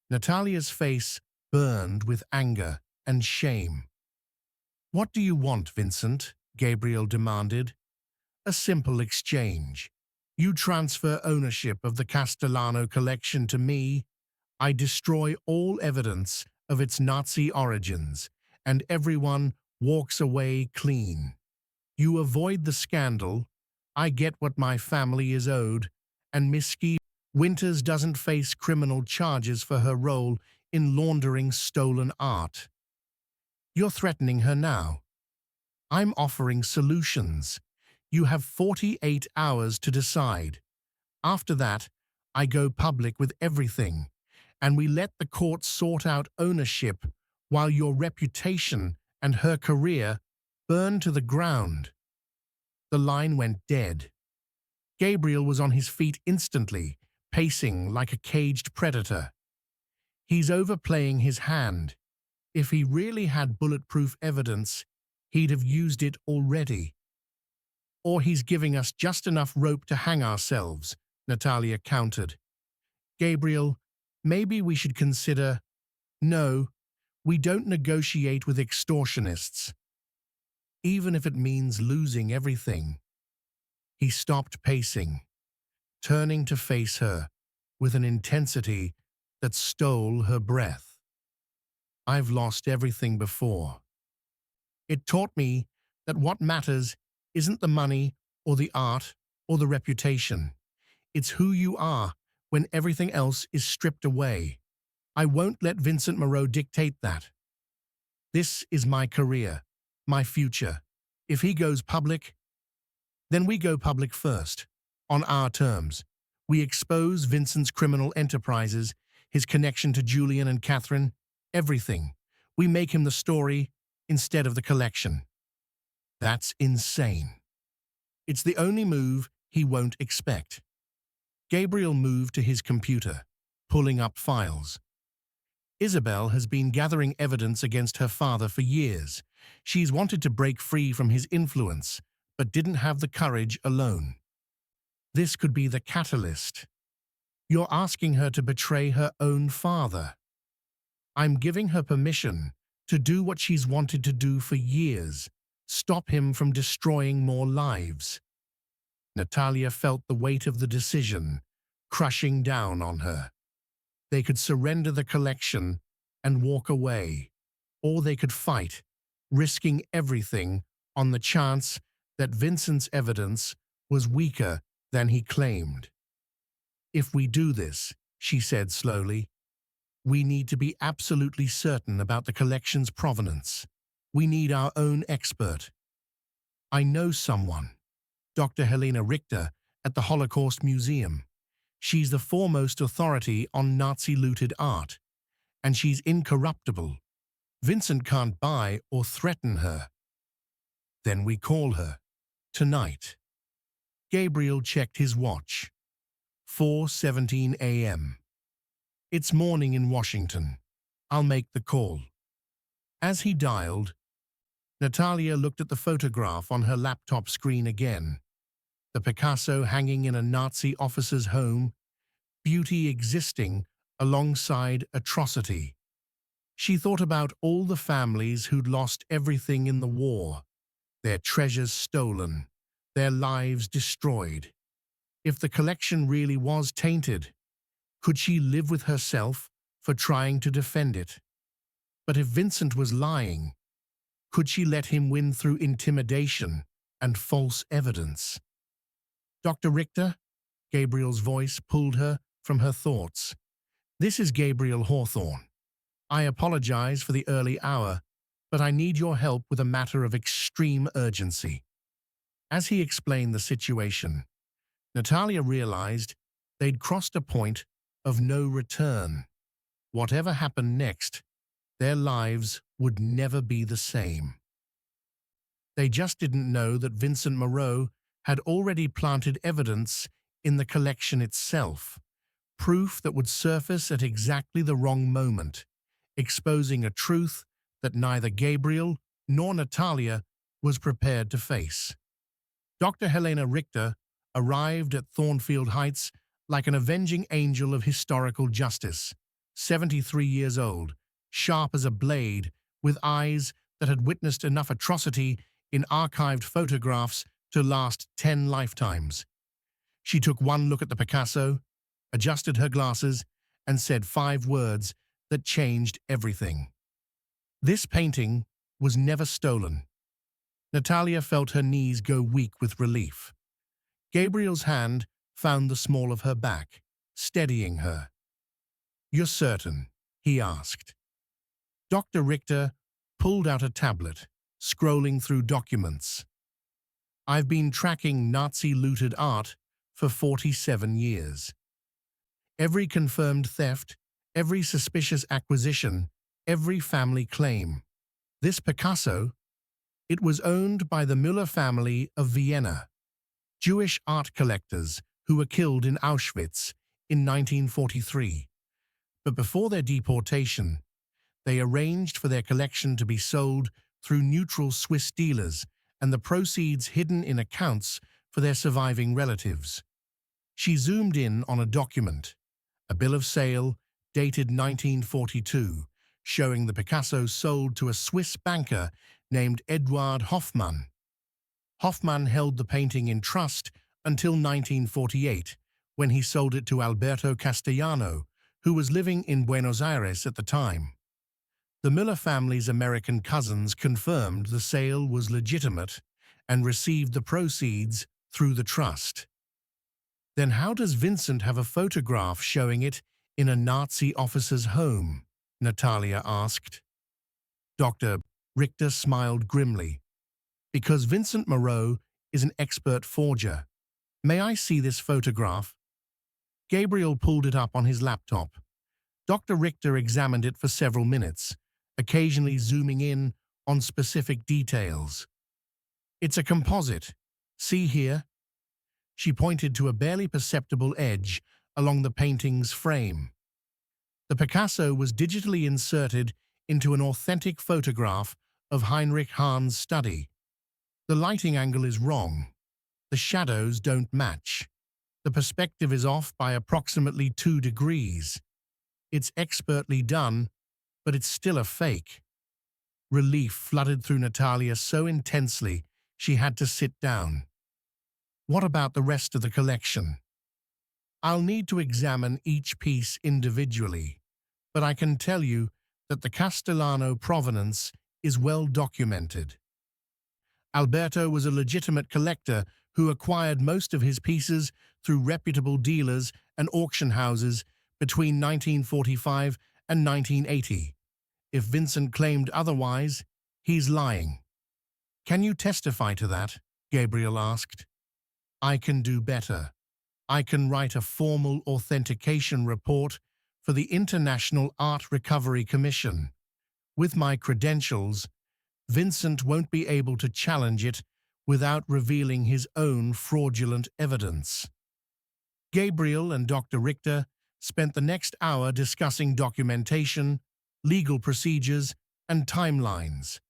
Natalia's face burned with anger and shame. "What do you want, Vincent?" Gabriel demanded. "A simple exchange. You transfer ownership of the Castellano collection to me. I destroy all evidence of its Nazi origins, and everyone walks away clean. You avoid the scandal, I get what my family is owed, and Miss Winters doesn't face criminal charges for her role in laundering stolen art." "You're threatening her now." "I'm offering solutions. You have 48 hours to decide. After that, I go public with everything, and we let the courts sort out ownership while your reputation and her career burn to the ground." The line went dead. Gabriel was on his feet instantly, pacing like a caged predator. He's overplaying his hand. If he really had bulletproof evidence, he'd have used it already. "Or he's giving us just enough rope to hang ourselves," Natalia countered. "Gabriel, maybe we should consider—" "No, we don't negotiate with extortionists, even if it means losing everything." He stopped pacing, turning to face her with an intensity that stole her breath. "I've lost everything before. It taught me that what matters isn't the money or the art or the reputation. It's who you are when everything else is stripped away. I won't let Vincent Moreau dictate that. This is my career, my future. If he goes public, then we go public first, on our terms. We expose Vincent's criminal enterprises, his connection to Julian and Catherine, everything. We make him the story instead of the collection. That's insane. It's the only move he won't expect. Gabriel moved to his computer, pulling up files. Isabel has been gathering evidence against her father for years. She's wanted to break free from his influence, but didn't have the courage alone. This could be the catalyst. You're asking her to betray her own father. I'm giving her permission to do what she's wanted to do for years, stop him from destroying more lives. Natalia felt the weight of the decision crushing down on her. They could surrender the collection and walk away, or they could fight, risking everything on the chance that Vincent's evidence was weaker than he claimed. If we do this, she said slowly, we need to be absolutely certain about the collection's provenance. We need our own expert. I know someone, Dr. Helena Richter at the Holocaust Museum. She's the foremost authority on Nazi-looted art, and she's incorruptible. Vincent can't buy or threaten her. Then we call her. Tonight. Gabriel checked his watch. 4:17 a.m. It's morning in Washington. I'll make the call. As he dialed, Natalia looked at the photograph on her laptop screen again. The Picasso hanging in a Nazi officer's home, beauty existing alongside atrocity. She thought about all the families who'd lost everything in the war, their treasures stolen, their lives destroyed. If the collection really was tainted, could she live with herself for trying to defend it? But if Vincent was lying, could she let him win through intimidation and false evidence? Dr. Richter? Gabriel's voice pulled her from her thoughts. This is Gabriel Hawthorne. I apologize for the early hour, but I need your help with a matter of extreme urgency. As he explained the situation, Natalia realized they'd crossed a point of no return. Whatever happened next, their lives would never be the same. They just didn't know that Vincent Moreau had already planted evidence in the collection itself, proof that would surface at exactly the wrong moment, exposing a truth that neither Gabriel nor Natalia was prepared to face. Dr. Helena Richter arrived at Thornfield Heights like an avenging angel of historical justice, 73 years old, sharp as a blade, with eyes that had witnessed enough atrocity in archived photographs to last 10 lifetimes. She took one look at the Picasso, adjusted her glasses, and said 5 words that changed everything. This painting was never stolen. Natalia felt her knees go weak with relief. Gabriel's hand found the small of her back, steadying her. "You're certain?" he asked. Dr. Richter pulled out a tablet, scrolling through documents. "I've been tracking Nazi-looted art for 47 years. Every confirmed theft, every suspicious acquisition, every family claim. This Picasso, it was owned by the Müller family of Vienna, Jewish art collectors who were killed in Auschwitz in 1943. But before their deportation, they arranged for their collection to be sold through neutral Swiss dealers and the proceeds hidden in accounts for their surviving relatives." She zoomed in on a document, a bill of sale dated 1942, showing the Picasso sold to a Swiss banker named Eduard Hoffmann. Hoffmann held the painting in trust until 1948, when he sold it to Alberto Castellano, who was living in Buenos Aires at the time. The Müller family's American cousins confirmed the sale was legitimate and received the proceeds through the trust. Then how does Vincent have a photograph showing it in a Nazi officer's home? Natalia asked. Dr. Richter smiled grimly. "Because Vincent Moreau is an expert forger. May I see this photograph?" Gabriel pulled it up on his laptop. Dr. Richter examined it for several minutes, occasionally zooming in on specific details. It's a composite. See here? She pointed to a barely perceptible edge along the painting's frame. The Picasso was digitally inserted into an authentic photograph of Heinrich Hahn's study. The lighting angle is wrong. The shadows don't match. The perspective is off by approximately 2 degrees. It's expertly done, but it's still a fake. Relief flooded through Natalia so intensely she had to sit down. What about the rest of the collection? I'll need to examine each piece individually, but I can tell you that the Castellano provenance is well documented. Alberto was a legitimate collector who acquired most of his pieces through reputable dealers and auction houses between 1945 and 1980. If Vincent claimed otherwise, he's lying. Can you testify to that? Gabriel asked. I can do better. I can write a formal authentication report for the International Art Recovery Commission. With my credentials, Vincent won't be able to challenge it without revealing his own fraudulent evidence. Gabriel and Dr. Richter spent the next hour discussing documentation, legal procedures, and timelines.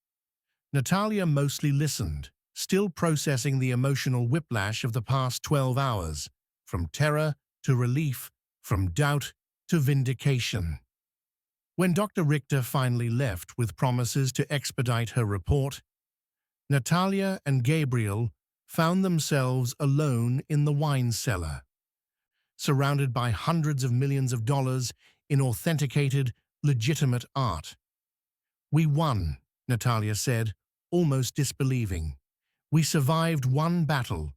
Natalia mostly listened, still processing the emotional whiplash of the past 12 hours, from terror to relief, from doubt to vindication. When Dr. Richter finally left with promises to expedite her report, Natalia and Gabriel found themselves alone in the wine cellar, surrounded by hundreds of millions of dollars in authenticated, legitimate art. We won, Natalia said, almost disbelieving. We survived one battle.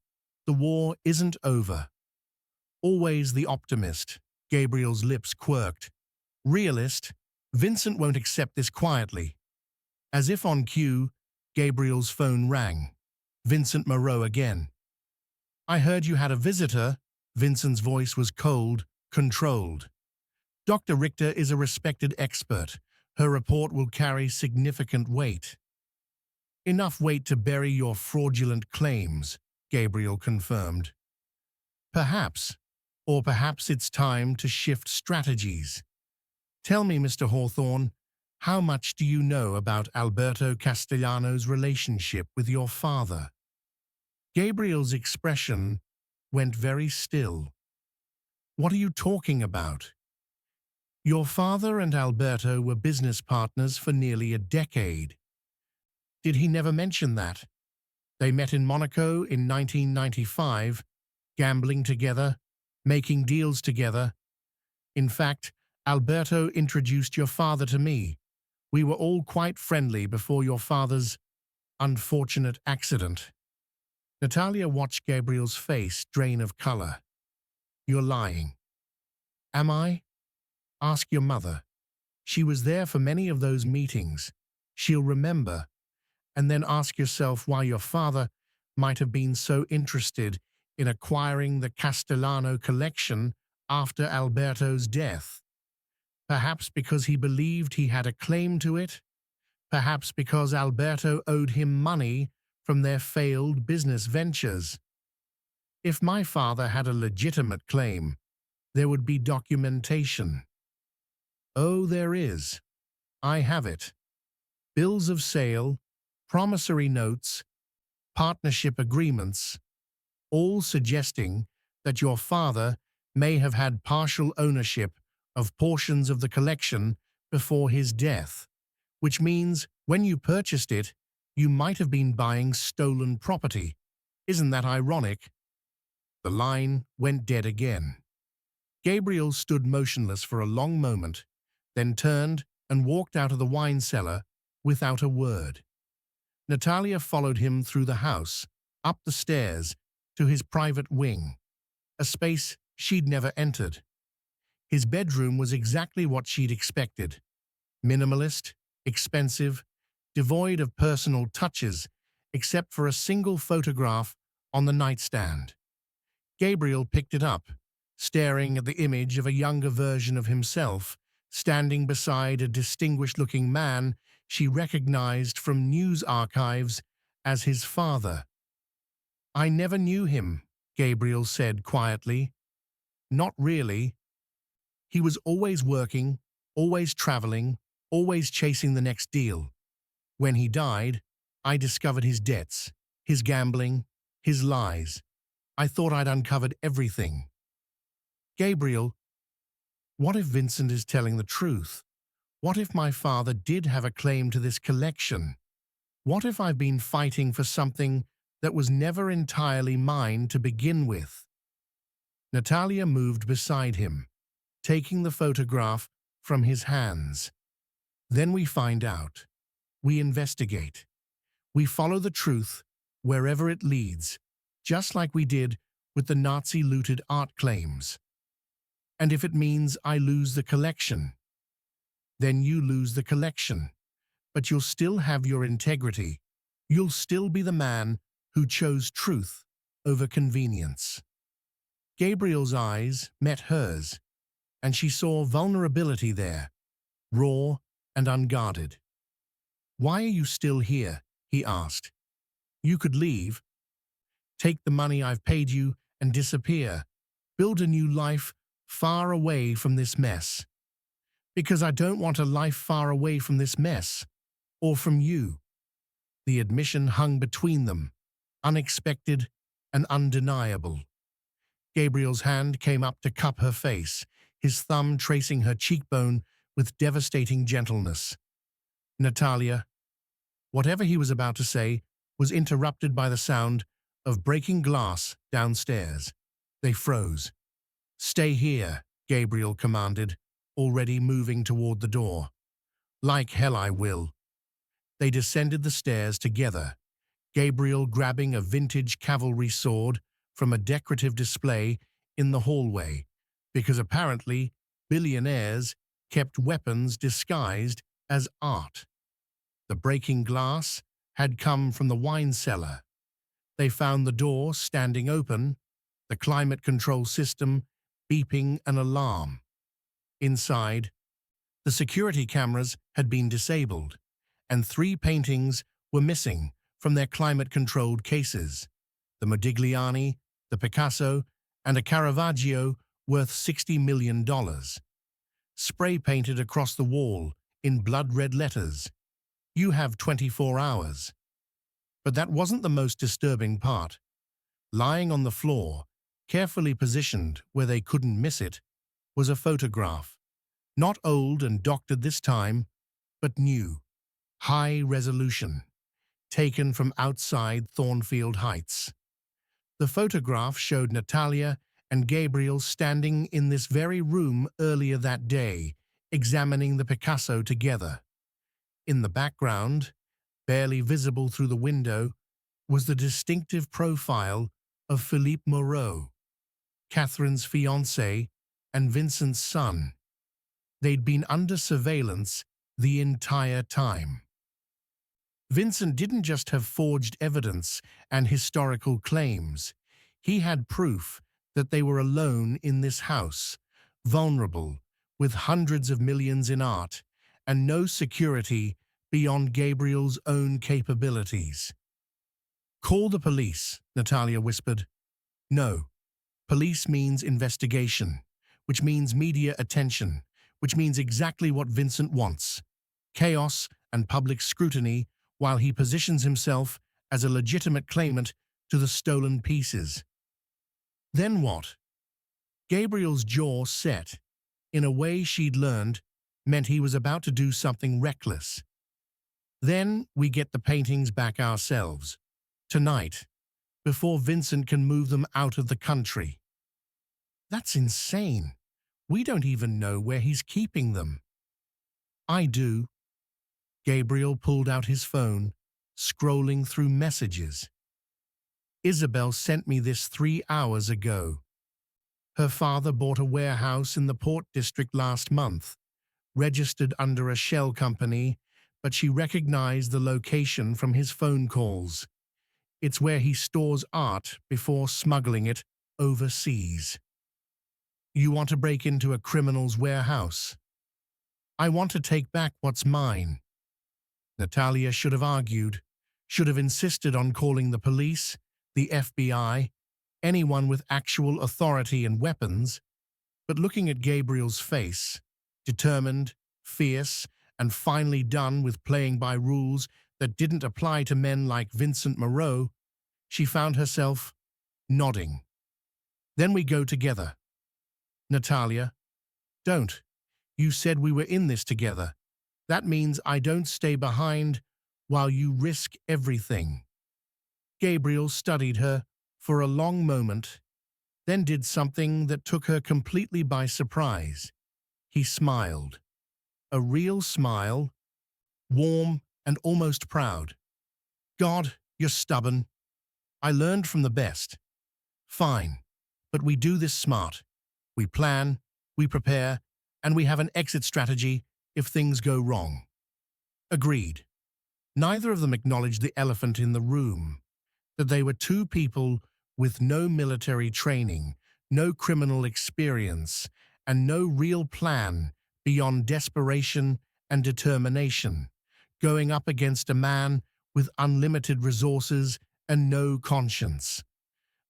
The war isn't over. Always the optimist, Gabriel's lips quirked. Realist, Vincent won't accept this quietly. As if on cue, Gabriel's phone rang. Vincent Moreau again. I heard you had a visitor. Vincent's voice was cold, controlled. Dr. Richter is a respected expert. Her report will carry significant weight. Enough weight to bury your fraudulent claims, Gabriel confirmed. Perhaps, or perhaps it's time to shift strategies. Tell me, Mr. Hawthorne, how much do you know about Alberto Castellano's relationship with your father? Gabriel's expression went very still. What are you talking about? Your father and Alberto were business partners for nearly a decade. Did he never mention that? They met in Monaco in 1995, gambling together, making deals together. In fact, Alberto introduced your father to me. We were all quite friendly before your father's unfortunate accident. Natalia watched Gabriel's face drain of color. You're lying. Am I? Ask your mother. She was there for many of those meetings. She'll remember. And then ask yourself why your father might have been so interested in acquiring the Castellano collection after Alberto's death. Perhaps because he believed he had a claim to it. Perhaps because Alberto owed him money from their failed business ventures. If my father had a legitimate claim, there would be documentation. Oh, there is. I have it. Bills of sale, promissory notes, partnership agreements, all suggesting that your father may have had partial ownership of portions of the collection before his death, which means when you purchased it, you might have been buying stolen property. Isn't that ironic? The line went dead again. Gabriel stood motionless for a long moment, then turned and walked out of the wine cellar without a word. Natalia followed him through the house, up the stairs, to his private wing, a space she'd never entered. His bedroom was exactly what she'd expected. Minimalist, expensive, devoid of personal touches, except for a single photograph on the nightstand. Gabriel picked it up, staring at the image of a younger version of himself, standing beside a distinguished-looking man she recognized from news archives as his father. "I never knew him," Gabriel said quietly. "Not really. He was always working, always traveling, always chasing the next deal. When he died, I discovered his debts, his gambling, his lies. I thought I'd uncovered everything." "Gabriel, what if Vincent is telling the truth? What if my father did have a claim to this collection? What if I've been fighting for something that was never entirely mine to begin with?" Natalia moved beside him, taking the photograph from his hands. "Then we find out. We investigate. We follow the truth wherever it leads, just like we did with the Nazi-looted art claims. And if it means I lose the collection, then you lose the collection. But you'll still have your integrity. You'll still be the man who chose truth over convenience." Gabriel's eyes met hers, and she saw vulnerability there, raw and unguarded. "Why are you still here?" he asked. "You could leave, take the money I've paid you, and disappear. Build a new life far away from this mess." "Because I don't want a life far away from this mess. Or from you." The admission hung between them, unexpected and undeniable. Gabriel's hand came up to cup her face, his thumb tracing her cheekbone with devastating gentleness. "Natalia," whatever he was about to say was interrupted by the sound of breaking glass downstairs. They froze. "Stay here," Gabriel commanded, already moving toward the door. "Like hell I will." They descended the stairs together, Gabriel grabbing a vintage cavalry sword from a decorative display in the hallway, because apparently billionaires kept weapons disguised as art. The breaking glass had come from the wine cellar. They found the door standing open, the climate control system beeping an alarm. Inside, the security cameras had been disabled, and 3 paintings were missing from their climate-controlled cases: the Modigliani, the Picasso, and a Caravaggio worth $60 million. Spray-painted across the wall in blood-red letters, "You have 24 hours." But that wasn't the most disturbing part. Lying on the floor, carefully positioned where they couldn't miss it, was a photograph. Not old and doctored this time, but new, high resolution, taken from outside Thornfield Heights. The photograph showed Natalia and Gabriel standing in this very room earlier that day, examining the Picasso together. In the background, barely visible through the window, was the distinctive profile of Philippe Moreau, Catherine's fiancé and Vincent's son. They'd been under surveillance the entire time. Vincent didn't just have forged evidence and historical claims. He had proof that they were alone in this house, vulnerable, with hundreds of millions in art, and no security beyond Gabriel's own capabilities. "Call the police," Natalia whispered. "No. Police means investigation, which means media attention, which means exactly what Vincent wants: chaos and public scrutiny while he positions himself as a legitimate claimant to the stolen pieces." Then what? Gabriel's jaw set, in a way she'd learned meant he was about to do something reckless. "Then we get the paintings back ourselves, tonight, before Vincent can move them out of the country." "That's insane. We don't even know where he's keeping them." "I do." Gabriel pulled out his phone, scrolling through messages. "Isabel sent me this 3 hours ago. Her father bought a warehouse in the Port District last month, registered under a shell company, but she recognized the location from his phone calls. It's where he stores art before smuggling it overseas." "You want to break into a criminal's warehouse?" I want to take back what's mine. Natalia should have argued, should have insisted on calling the police, the FBI, anyone with actual authority and weapons, but looking at Gabriel's face, determined, fierce, and finally done with playing by rules that didn't apply to men like Vincent Moreau, she found herself nodding. Then we go together. Natalia, don't. You said we were in this together. That means I don't stay behind while you risk everything. Gabriel studied her for a long moment, then did something that took her completely by surprise. He smiled. A real smile, warm and almost proud. God, you're stubborn. I learned from the best. Fine, but we do this smart. We plan, we prepare, and we have an exit strategy if things go wrong. Agreed. Neither of them acknowledged the elephant in the room, that they were two people with no military training, no criminal experience, and no real plan beyond desperation and determination, going up against a man with unlimited resources and no conscience.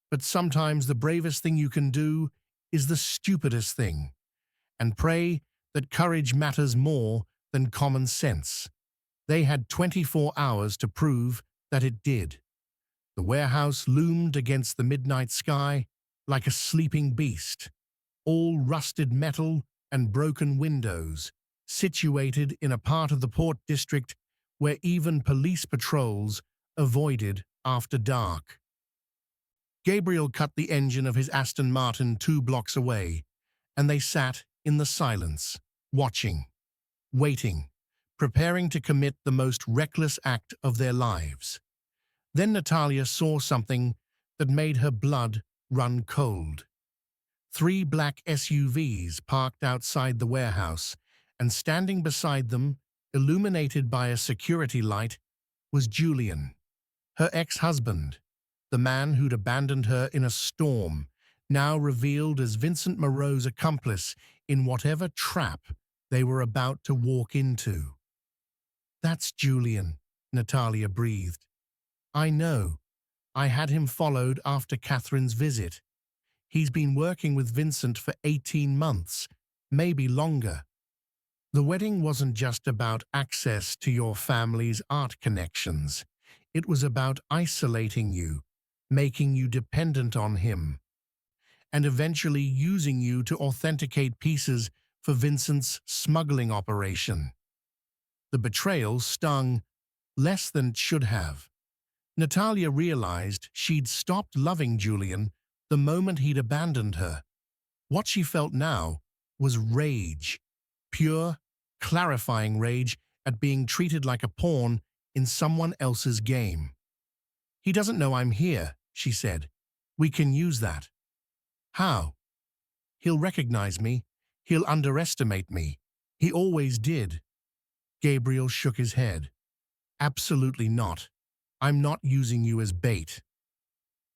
But sometimes the bravest thing you can do is the stupidest thing, and pray that courage matters more than common sense. They had 24 hours to prove that it did. The warehouse loomed against the midnight sky like a sleeping beast, all rusted metal and broken windows, situated in a part of the port district where even police patrols avoided after dark. Gabriel cut the engine of his Aston Martin 2 blocks away, and they sat in the silence, watching, waiting, preparing to commit the most reckless act of their lives. Then Natalia saw something that made her blood run cold. 3 black SUVs parked outside the warehouse, and standing beside them, illuminated by a security light, was Julian, her ex-husband, the man who'd abandoned her in a storm, now revealed as Vincent Moreau's accomplice in whatever trap they were about to walk into. That's Julian, Natalia breathed. I know. I had him followed after Catherine's visit. He's been working with Vincent for 18 months, maybe longer. The wedding wasn't just about access to your family's art connections. It was about isolating you, making you dependent on him, and eventually using you to authenticate pieces for Vincent's smuggling operation. The betrayal stung less than it should have. Natalia realized she'd stopped loving Julian the moment he'd abandoned her. What she felt now was rage, pure, clarifying rage at being treated like a pawn in someone else's game. He doesn't know I'm here, she said. We can use that. How? He'll recognize me. He'll underestimate me. He always did. Gabriel shook his head. Absolutely not. I'm not using you as bait.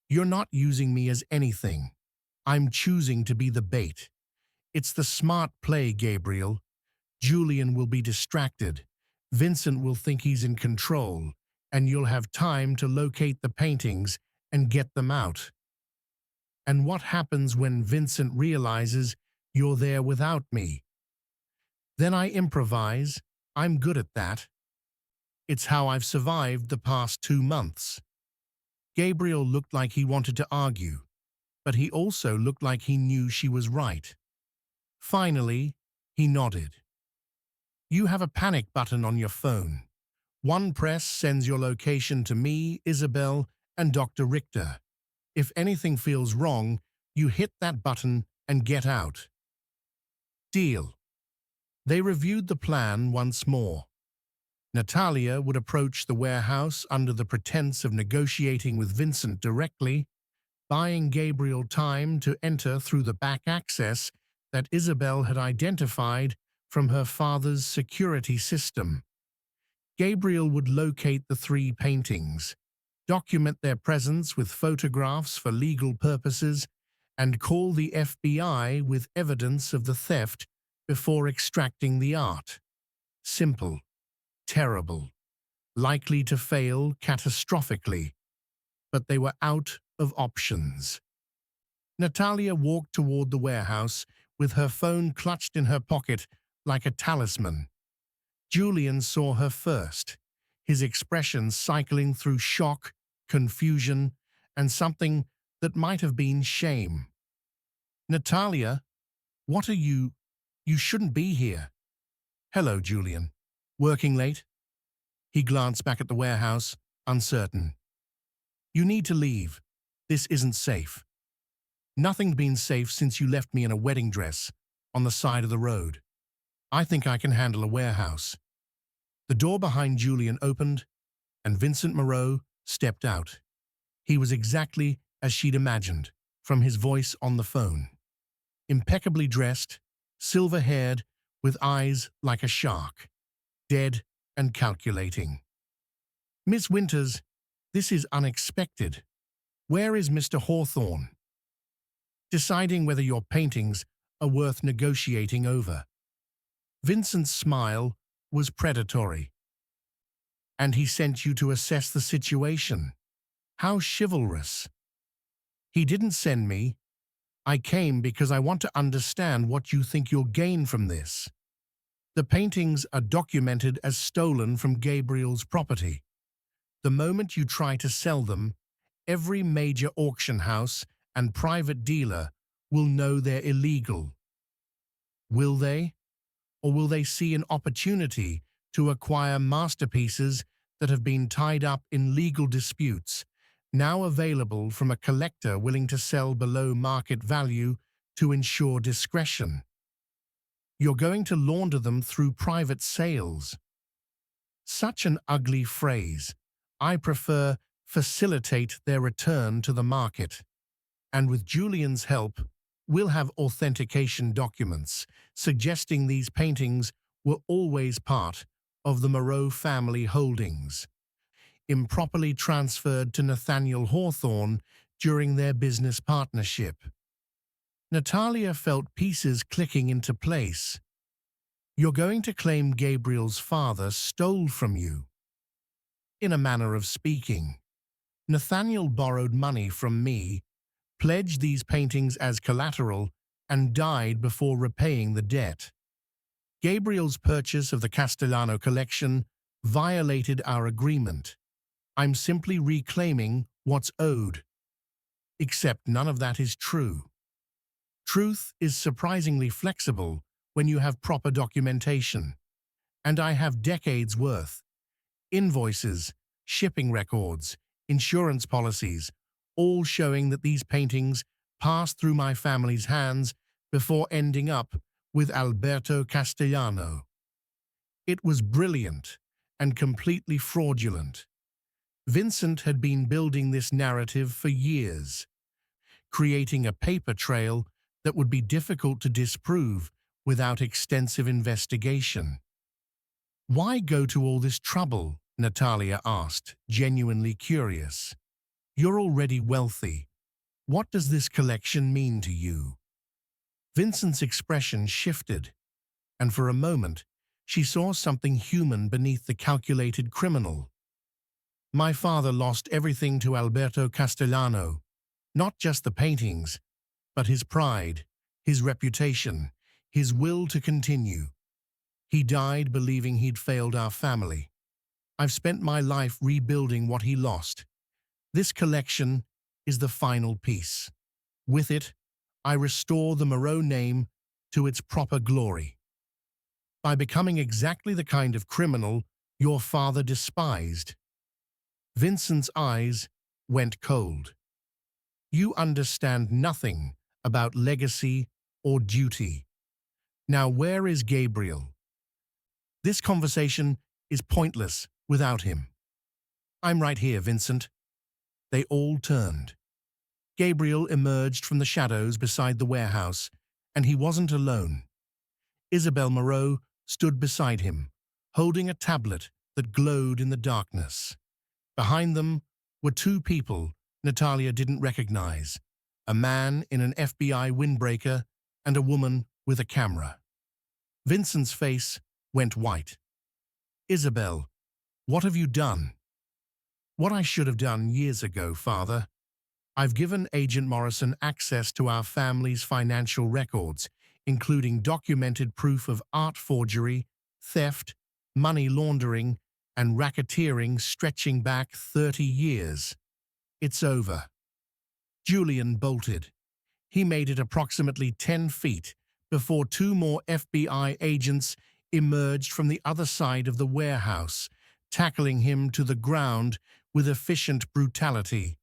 You're not using me as anything. I'm choosing to be the bait. It's the smart play, Gabriel. Julian will be distracted. Vincent will think he's in control, and you'll have time to locate the paintings and get them out. And what happens when Vincent realizes you're there without me? Then I improvise. I'm good at that. It's how I've survived the past 2 months. Gabriel looked like he wanted to argue, but he also looked like he knew she was right. Finally, he nodded. You have a panic button on your phone. One press sends your location to me, Isabel, and Dr. Richter. If anything feels wrong, you hit that button and get out. Deal. They reviewed the plan once more. Natalia would approach the warehouse under the pretense of negotiating with Vincent directly, buying Gabriel time to enter through the back access that Isabel had identified from her father's security system. Gabriel would locate the 3 paintings, document their presence with photographs for legal purposes, and call the FBI with evidence of the theft before extracting the art. simple, terrible, likely to fail catastrophically, but they were out of options. Natalia walked toward the warehouse with her phone clutched in her pocket like a talisman. Julian saw her first, his expression cycling through shock, confusion, and something that might have been shame. "Natalia, what are you? You shouldn't be here." "Hello, Julian. Working late?" He glanced back at the warehouse, uncertain. "You need to leave. This isn't safe." "Nothing's been safe since you left me in a wedding dress on the side of the road. I think I can handle a warehouse." The door behind Julian opened, and Vincent Moreau stepped out. He was exactly as she'd imagined, from his voice on the phone. Impeccably dressed, silver-haired, with eyes like a shark, dead and calculating. "Miss Winters, this is unexpected. Where is Mr. Hawthorne?" "Deciding whether your paintings are worth negotiating over." Vincent's smile was predatory. "And he sent you to assess the situation. How chivalrous." "He didn't send me. I came because I want to understand what you think you'll gain from this." "The paintings are documented as stolen from Gabriel's property. The moment you try to sell them, every major auction house and private dealer will know they're illegal." "Will they? Or will they see an opportunity to acquire masterpieces that have been tied up in legal disputes, now available from a collector willing to sell below market value to ensure discretion?" "You're going to launder them through private sales." Such an ugly phrase. I prefer facilitate their return to the market. And with Julian's help, we'll have authentication documents suggesting these paintings were always part of the Moreau family holdings, improperly transferred to Nathaniel Hawthorne during their business partnership. Natalia felt pieces clicking into place. "You're going to claim Gabriel's father stole from you." "In a manner of speaking. Nathaniel borrowed money from me, pledged these paintings as collateral, and died before repaying the debt. Gabriel's purchase of the Castellano collection violated our agreement. I'm simply reclaiming what's owed." "Except none of that is true." "Truth is surprisingly flexible when you have proper documentation. And I have decades worth. Invoices, shipping records, insurance policies, all showing that these paintings passed through my family's hands before ending up with Alberto Castellano. It was brilliant and completely fraudulent. Vincent had been building this narrative for years, creating a paper trail that would be difficult to disprove without extensive investigation." "Why go to all this trouble?" Natalia asked, genuinely curious. "You're already wealthy. What does this collection mean to you?" Vincent's expression shifted, and for a moment she saw something human beneath the calculated criminal. "My father lost everything to Alberto Castellano, not just the paintings, but his pride, his reputation, his will to continue. He died believing he'd failed our family. I've spent my life rebuilding what he lost. This collection is the final piece. With it, I restore the Moreau name to its proper glory. By becoming exactly the kind of criminal your father despised." Vincent's eyes went cold. "You understand nothing about legacy or duty. Now where is Gabriel? This conversation is pointless without him." "I'm right here, Vincent." They all turned. Gabriel emerged from the shadows beside the warehouse, and he wasn't alone. Isabel Moreau stood beside him, holding a tablet that glowed in the darkness. Behind them were two people Natalia didn't recognize, a man in an FBI windbreaker and a woman with a camera. Vincent's face went white. Isabel, what have you done? What I should have done years ago, Father. I've given Agent Morrison access to our family's financial records, including documented proof of art forgery, theft, money laundering, and racketeering stretching back 30 years. It's over. Julian bolted. He made it approximately 10 feet before two more FBI agents emerged from the other side of the warehouse, tackling him to the ground with efficient brutality.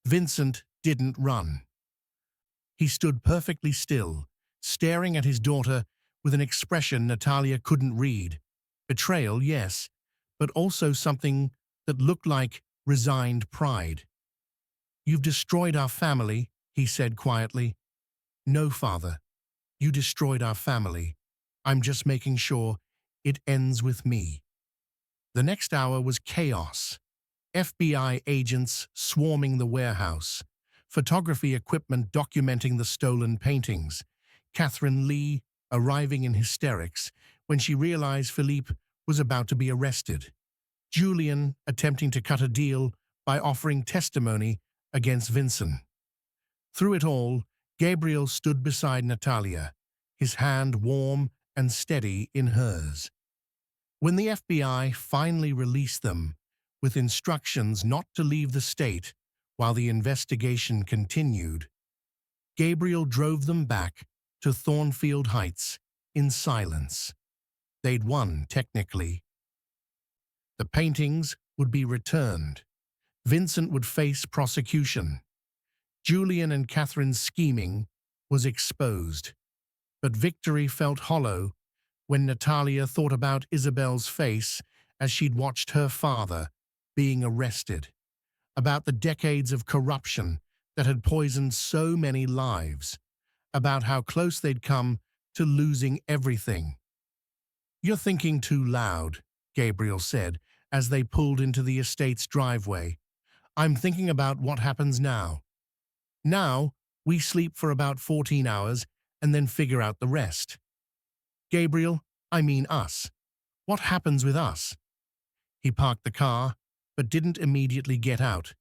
Vincent didn't run. He stood perfectly still, staring at his daughter with an expression Natalia couldn't read. Betrayal, yes, but also something that looked like resigned pride. "You've destroyed our family," he said quietly. "No, Father. You destroyed our family. I'm just making sure it ends with me." The next hour was chaos. FBI agents swarming the warehouse, photography equipment documenting the stolen paintings, Catherine Lee arriving in hysterics when she realized Philippe was about to be arrested, Julian attempting to cut a deal by offering testimony against Vincent. Through it all, Gabriel stood beside Natalia, his hand warm and steady in hers. When the FBI finally released them, with instructions not to leave the state while the investigation continued, Gabriel drove them back to Thornfield Heights in silence. They'd won, technically. The paintings would be returned. Vincent would face prosecution. Julian and Catherine's scheming was exposed. But victory felt hollow when Natalia thought about Isabel's face as she'd watched her father being arrested, about the decades of corruption that had poisoned so many lives, about how close they'd come to losing everything. "You're thinking too loud," Gabriel said as they pulled into the estate's driveway. "I'm thinking about what happens now. Now, we sleep for about 14 hours and then figure out the rest." "Gabriel, I mean us. What happens with us?" He parked the car, but didn't immediately get out.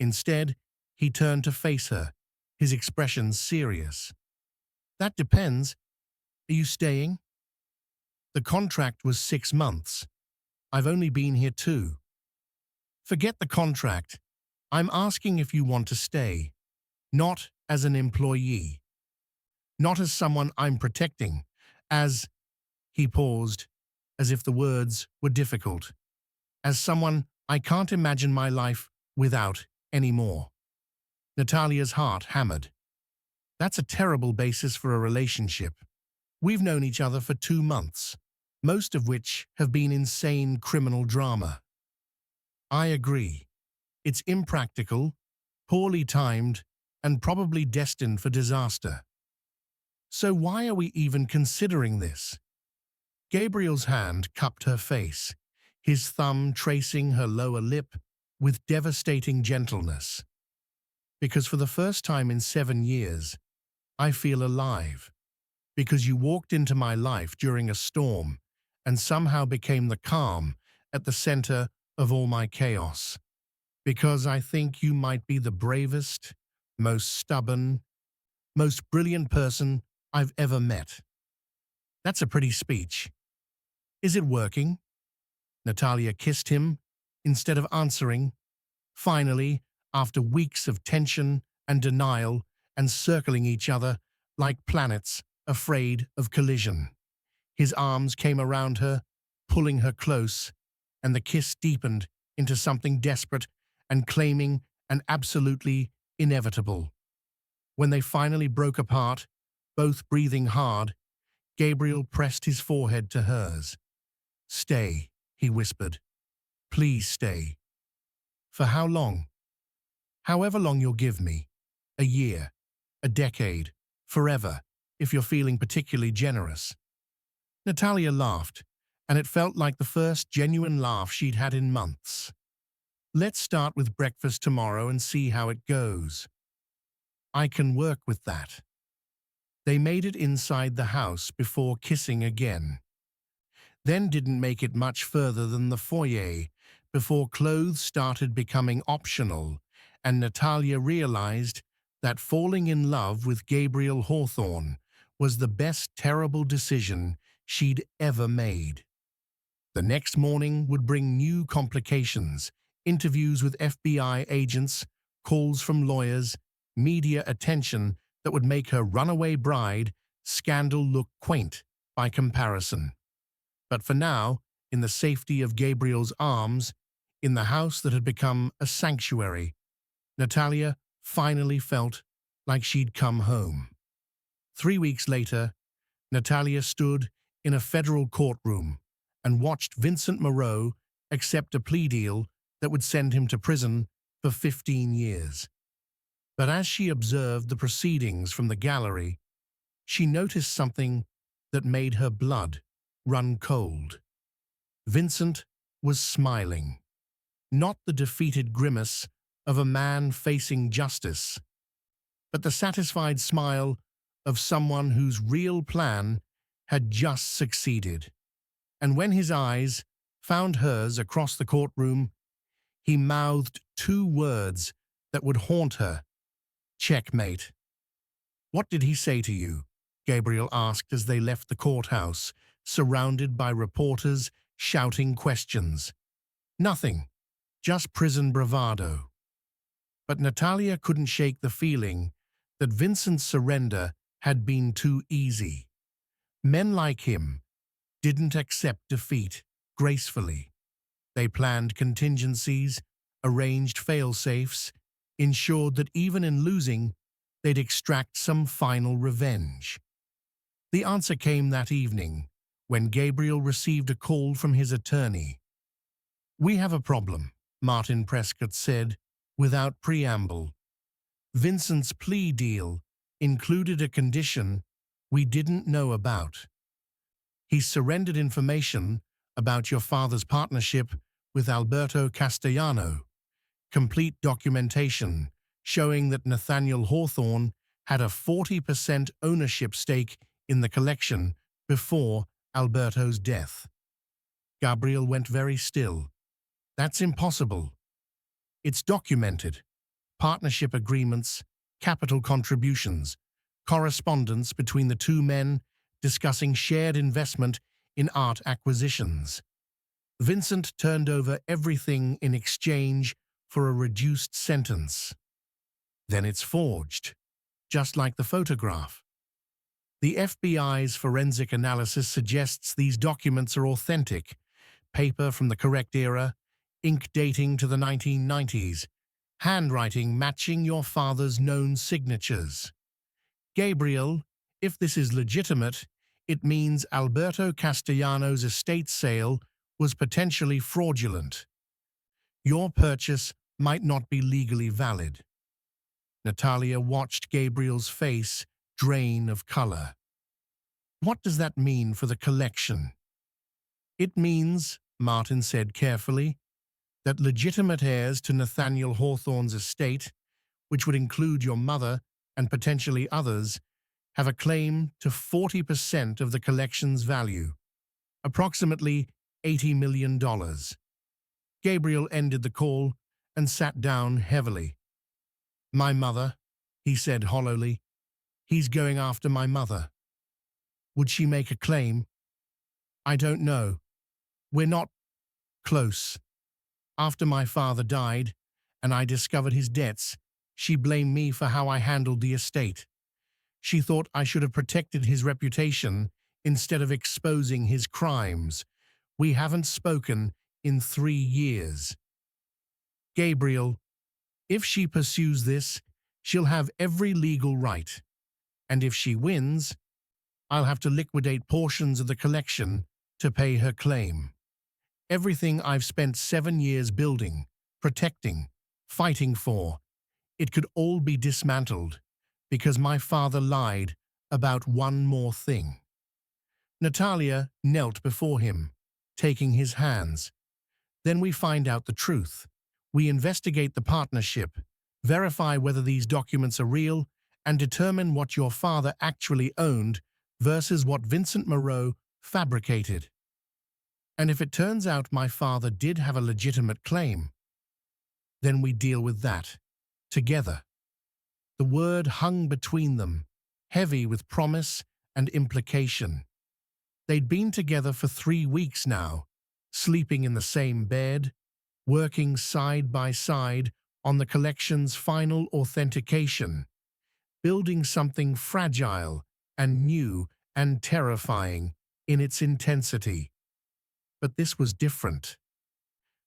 Instead, he turned to face her, his expression serious. "That depends. Are you staying?" "The contract was 6 months. I've only been here 2. "Forget the contract. I'm asking if you want to stay. Not as an employee. Not as someone I'm protecting. As—" he paused, as if the words were difficult. "As someone I can't imagine my life without anymore." Natalia's heart hammered. "That's a terrible basis for a relationship. We've known each other for 2 months, most of which have been insane criminal drama." "I agree. It's impractical, poorly timed, and probably destined for disaster. So why are we even considering this?" Gabriel's hand cupped her face, his thumb tracing her lower lip with devastating gentleness. "Because for the first time in 7 years, I feel alive. Because you walked into my life during a storm and somehow became the calm at the center of all my chaos. Because I think you might be the bravest, most stubborn, most brilliant person I've ever met." "That's a pretty speech. Is it working?" Natalia kissed him instead of answering. Finally, after weeks of tension and denial and circling each other like planets afraid of collision, his arms came around her, pulling her close, and the kiss deepened into something desperate and claiming and absolutely inevitable. When they finally broke apart, both breathing hard, Gabriel pressed his forehead to hers. "Stay," he whispered. "Please stay." "For how long?" "However long you'll give me. A year, a decade, forever, if you're feeling particularly generous." Natalia laughed, and it felt like the first genuine laugh she'd had in months. "Let's start with breakfast tomorrow and see how it goes." "I can work with that." They made it inside the house before kissing again. then didn't make it much further than the foyer before clothes started becoming optional, and Natalia realized that falling in love with Gabriel Hawthorne was the best terrible decision she'd ever made. The next morning would bring new complications, interviews with FBI agents, calls from lawyers, media attention that would make her runaway bride scandal look quaint by comparison. But for now, in the safety of Gabriel's arms, in the house that had become a sanctuary, Natalia finally felt like she'd come home. 3 weeks later, Natalia stood in a federal courtroom and watched Vincent Moreau accept a plea deal that would send him to prison for 15 years. But as she observed the proceedings from the gallery, she noticed something that made her blood run cold. Vincent was smiling, not the defeated grimace of a man facing justice, but the satisfied smile of someone whose real plan had just succeeded. And when his eyes found hers across the courtroom, he mouthed two words that would haunt her: checkmate. "What did he say to you?" Gabriel asked as they left the courthouse, surrounded by reporters shouting questions. "Nothing, just prison bravado." But Natalia couldn't shake the feeling that Vincent's surrender had been too easy. Men like him didn't accept defeat gracefully. They planned contingencies, arranged fail-safes, ensured that even in losing, they'd extract some final revenge. The answer came that evening, when Gabriel received a call from his attorney. "We have a problem," Martin Prescott said, without preamble. "Vincent's plea deal included a condition we didn't know about. He surrendered information about your father's partnership with Alberto Castellano, complete documentation showing that Nathaniel Hawthorne had a 40% ownership stake in the collection before Alberto's death." Gabriel went very still. "That's impossible." "It's documented. Partnership agreements, capital contributions, correspondence between the two men discussing shared investment in art acquisitions. Vincent turned over everything in exchange for a reduced sentence. Then it's forged, just like the photograph. The FBI's forensic analysis suggests these documents are authentic, paper from the correct era, ink dating to the 1990s, handwriting matching your father's known signatures. Gabriel, if this is legitimate, it means Alberto Castellano's estate sale was potentially fraudulent. Your purchase might not be legally valid." Natalia watched Gabriel's face drain of color. "What does that mean for the collection?" "It means," Martin said carefully, "that legitimate heirs to Nathaniel Hawthorne's estate, which would include your mother and potentially others, have a claim to 40% of the collection's value, approximately $80 million. Gabriel ended the call and sat down heavily. "My mother," he said hollowly. "He's going after my mother. Would she make a claim?" "I don't know. We're not close. After my father died and I discovered his debts, she blamed me for how I handled the estate. She thought I should have protected his reputation instead of exposing his crimes. We haven't spoken in 3 years. Gabriel, if she pursues this, she'll have every legal right. And if she wins, I'll have to liquidate portions of the collection to pay her claim. Everything I've spent 7 years building, protecting, fighting for, it could all be dismantled because my father lied about one more thing." Natalia knelt before him, taking his hands. "Then we find out the truth. We investigate the partnership, verify whether these documents are real, and determine what your father actually owned versus what Vincent Moreau fabricated." And if it turns out my father did have a legitimate claim, then we deal with that, together. The word hung between them, heavy with promise and implication. They'd been together for 3 weeks now, sleeping in the same bed, working side by side on the collection's final authentication, building something fragile and new and terrifying in its intensity. But this was different.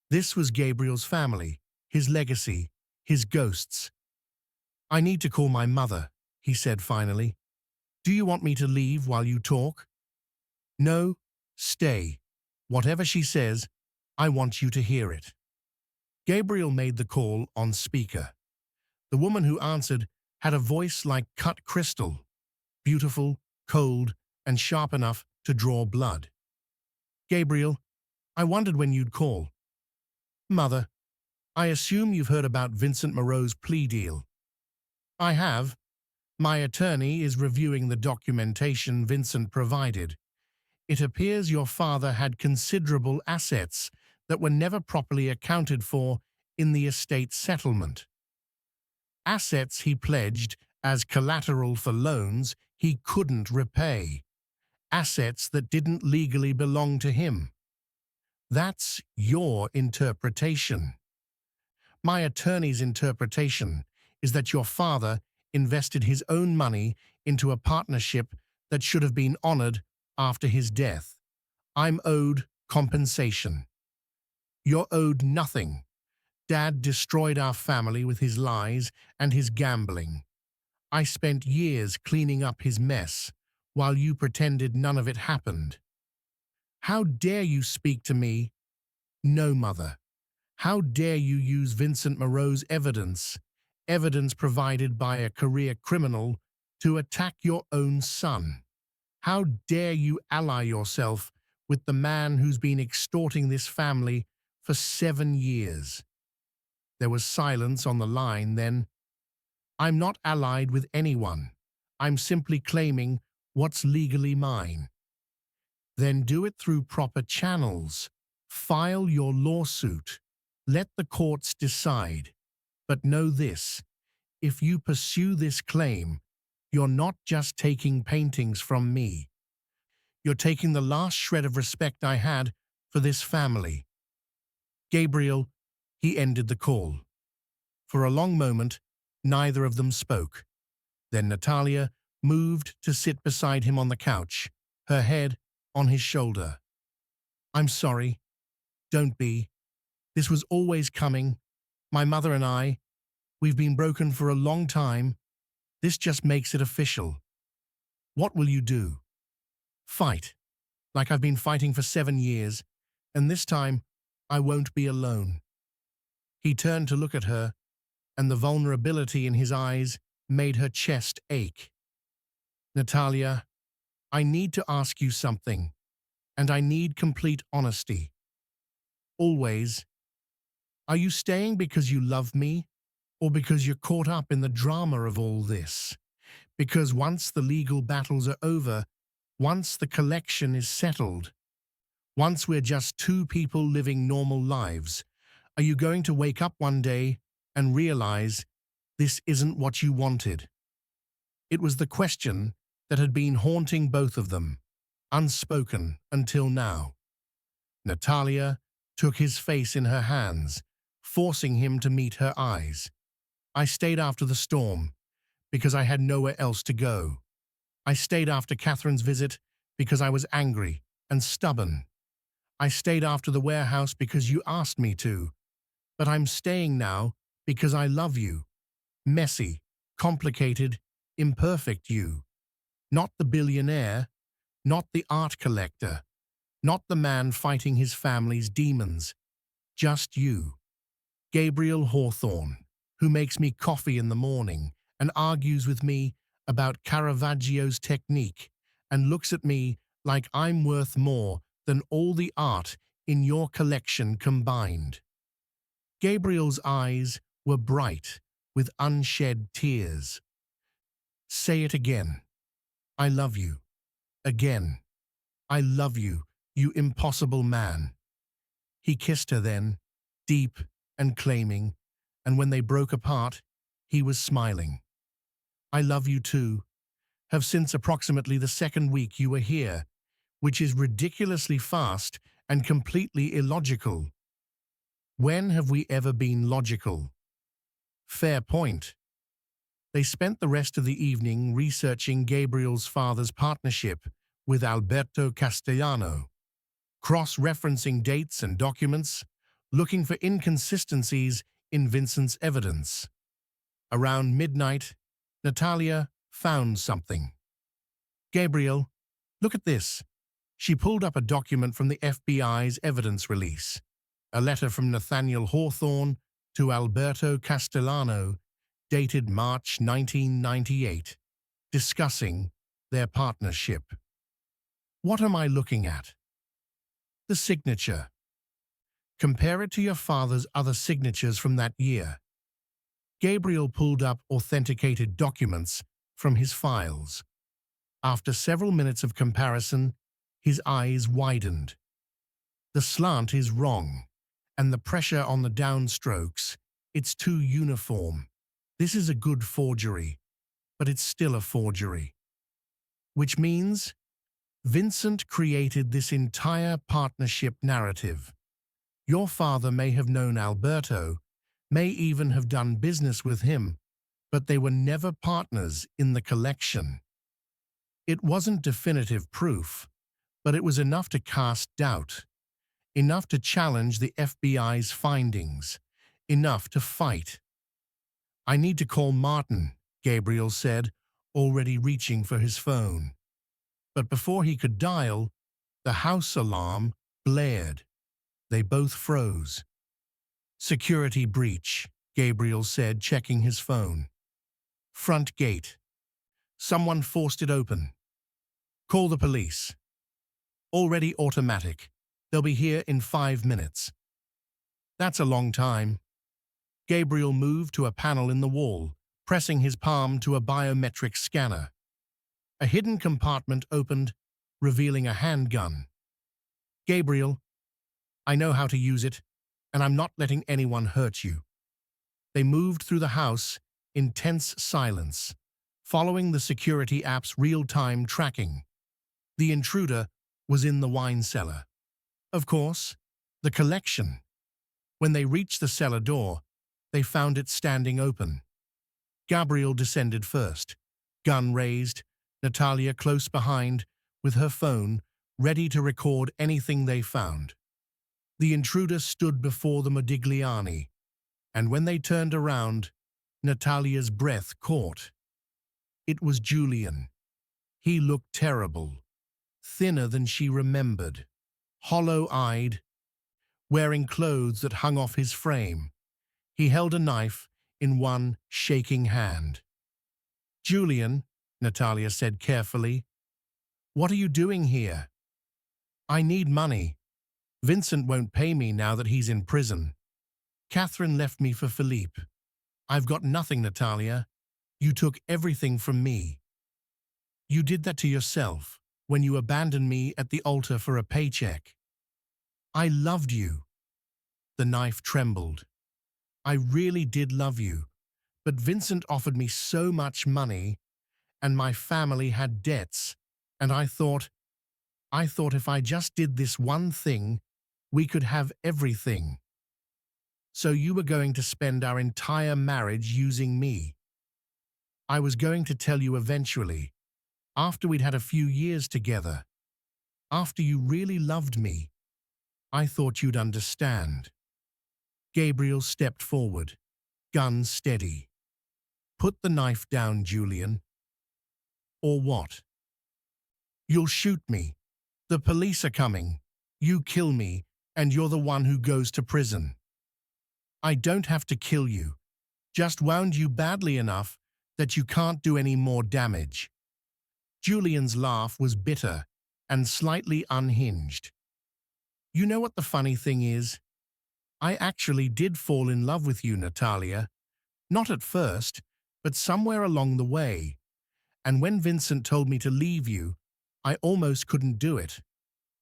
This was Gabriel's family, his legacy, his ghosts. "I need to call my mother," he said finally. "Do you want me to leave while you talk?" "No, stay. Whatever she says, I want you to hear it." Gabriel made the call on speaker. The woman who answered had a voice like cut crystal, beautiful, cold, and sharp enough to draw blood. "Gabriel, I wondered when you'd call." "Mother, I assume you've heard about Vincent Moreau's plea deal." "I have. My attorney is reviewing the documentation Vincent provided. It appears your father had considerable assets that were never properly accounted for in the estate settlement. Assets he pledged as collateral for loans he couldn't repay. Assets that didn't legally belong to him. That's your interpretation. My attorney's interpretation is that your father invested his own money into a partnership that should have been honored after his death. I'm owed compensation." "You're owed nothing. Dad destroyed our family with his lies and his gambling. I spent years cleaning up his mess, while you pretended none of it happened." "How dare you speak to me?" "No, Mother. How dare you use Vincent Moreau's evidence provided by a career criminal, to attack your own son? How dare you ally yourself with the man who's been extorting this family for 7 years?" There was silence on the line then. "I'm not allied with anyone. I'm simply claiming what's legally mine." "Then do it through proper channels. File your lawsuit. Let the courts decide. But know this, if you pursue this claim, you're not just taking paintings from me. You're taking the last shred of respect I had for this family." "Gabriel," he ended the call. For a long moment, neither of them spoke. Then Natalia moved to sit beside him on the couch, her head on his shoulder. "I'm sorry. Don't be. This was always coming. My mother and we've been broken for a long time. This just makes it official." "What will you do?" "Fight, like I've been fighting for 7 years, and this time I won't be alone." He turned to look at her, and the vulnerability in his eyes made her chest ache. "Natalia, I need to ask you something, and I need complete honesty. Always. Are you staying because you love me, or because you're caught up in the drama of all this? Because once the legal battles are over, once the collection is settled, once we're just 2 people living normal lives, are you going to wake up one day and realize this isn't what you wanted?" It was the question that had been haunting both of them, unspoken until now. Natalia took his face in her hands, forcing him to meet her eyes. "I stayed after the storm because I had nowhere else to go. I stayed after Catherine's visit because I was angry and stubborn. I stayed after the warehouse because you asked me to. But I'm staying now because I love you. Messy, complicated, imperfect you. Not the billionaire, not the art collector, not the man fighting his family's demons. Just you. Gabriel Hawthorne, who makes me coffee in the morning and argues with me about Caravaggio's technique and looks at me like I'm worth more than all the art in your collection combined." Gabriel's eyes were bright with unshed tears. "Say it again. I love you. Again. I love you You impossible man." He kissed her then, deep and claiming, and when they broke apart, he was smiling. "I love you too. Have since approximately the second week you were here, which is ridiculously fast and completely illogical. When have we ever been logical?" Fair point. They spent the rest of the evening researching Gabriel's father's partnership with Alberto Castellano, cross-referencing dates and documents, looking for inconsistencies in Vincent's evidence. Around midnight, Natalia found something. "Gabriel, look at this." She pulled up a document from the FBI's evidence release, a letter from Nathaniel Hawthorne to Alberto Castellano, dated March 1998, discussing their partnership. "What am I looking at?" "The signature. Compare it to your father's other signatures from that year." Gabriel pulled up authenticated documents from his files. After several minutes of comparison, his eyes widened. "The slant is wrong, and the pressure on the downstrokes, it's too uniform. This is a good forgery, but it's still a forgery." Which means Vincent created this entire partnership narrative. Your father may have known Alberto, may even have done business with him, but they were never partners in the collection. It wasn't definitive proof, but it was enough to cast doubt, enough to challenge the FBI's findings, enough to fight. "I need to call Martin," Gabriel said, already reaching for his phone. But before he could dial, the house alarm blared. They both froze. "Security breach," Gabriel said, checking his phone. "Front gate. Someone forced it open. Call the police." "Already automatic. They'll be here in 5 minutes." "That's a long time." Gabriel moved to a panel in the wall, pressing his palm to a biometric scanner. A hidden compartment opened, revealing a handgun. "Gabriel, I know how to use it, and I'm not letting anyone hurt you." They moved through the house in tense silence, following the security app's real-time tracking. The intruder was in the wine cellar. Of course, the collection. When they reached the cellar door, they found it standing open. Gabriel descended first, gun raised, Natalia close behind, with her phone, ready to record anything they found. The intruder stood before the Modigliani, and when they turned around, Natalia's breath caught. It was Julian. He looked terrible, thinner than she remembered, hollow-eyed, wearing clothes that hung off his frame. He held a knife in one shaking hand. "Julian," Natalia said carefully, "what are you doing here?" "I need money. Vincent won't pay me now that he's in prison. Catherine left me for Philippe. I've got nothing, Natalia. You took everything from me. You did that to yourself when you abandoned me at the altar for a paycheck. I loved you." The knife trembled. "I really did love you, but Vincent offered me so much money, and my family had debts, and I thought if I just did this one thing, we could have everything. So you were going to spend our entire marriage using me. I was going to tell you eventually, after we'd had a few years together, after you really loved me. I thought you'd understand." Gabriel stepped forward, gun steady. "Put the knife down, Julian." "Or what?" "You'll shoot me. The police are coming. You kill me, and you're the one who goes to prison." "I don't have to kill you. Just wound you badly enough that you can't do any more damage." Julian's laugh was bitter and slightly unhinged. "You know what the funny thing is? I actually did fall in love with you, Natalia. Not at first, but somewhere along the way. And when Vincent told me to leave you, I almost couldn't do it.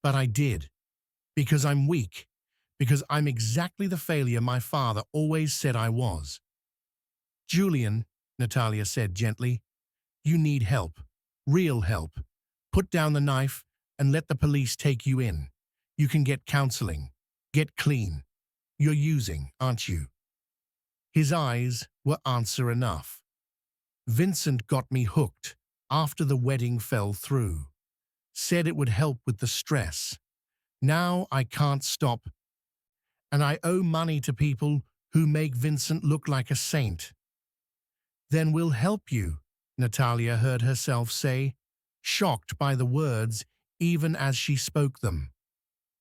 But I did, because I'm weak, because I'm exactly the failure my father always said I was. Julian, Natalia said gently, you need help, real help. Put down the knife and let the police take you in. You can get counseling, get clean. You're using, aren't you? His eyes were answer enough. Vincent got me hooked after the wedding fell through. Said it would help with the stress. Now I can't stop, and I owe money to people who make Vincent look like a saint. Then we'll help you, Natalia heard herself say, shocked by the words even as she spoke them.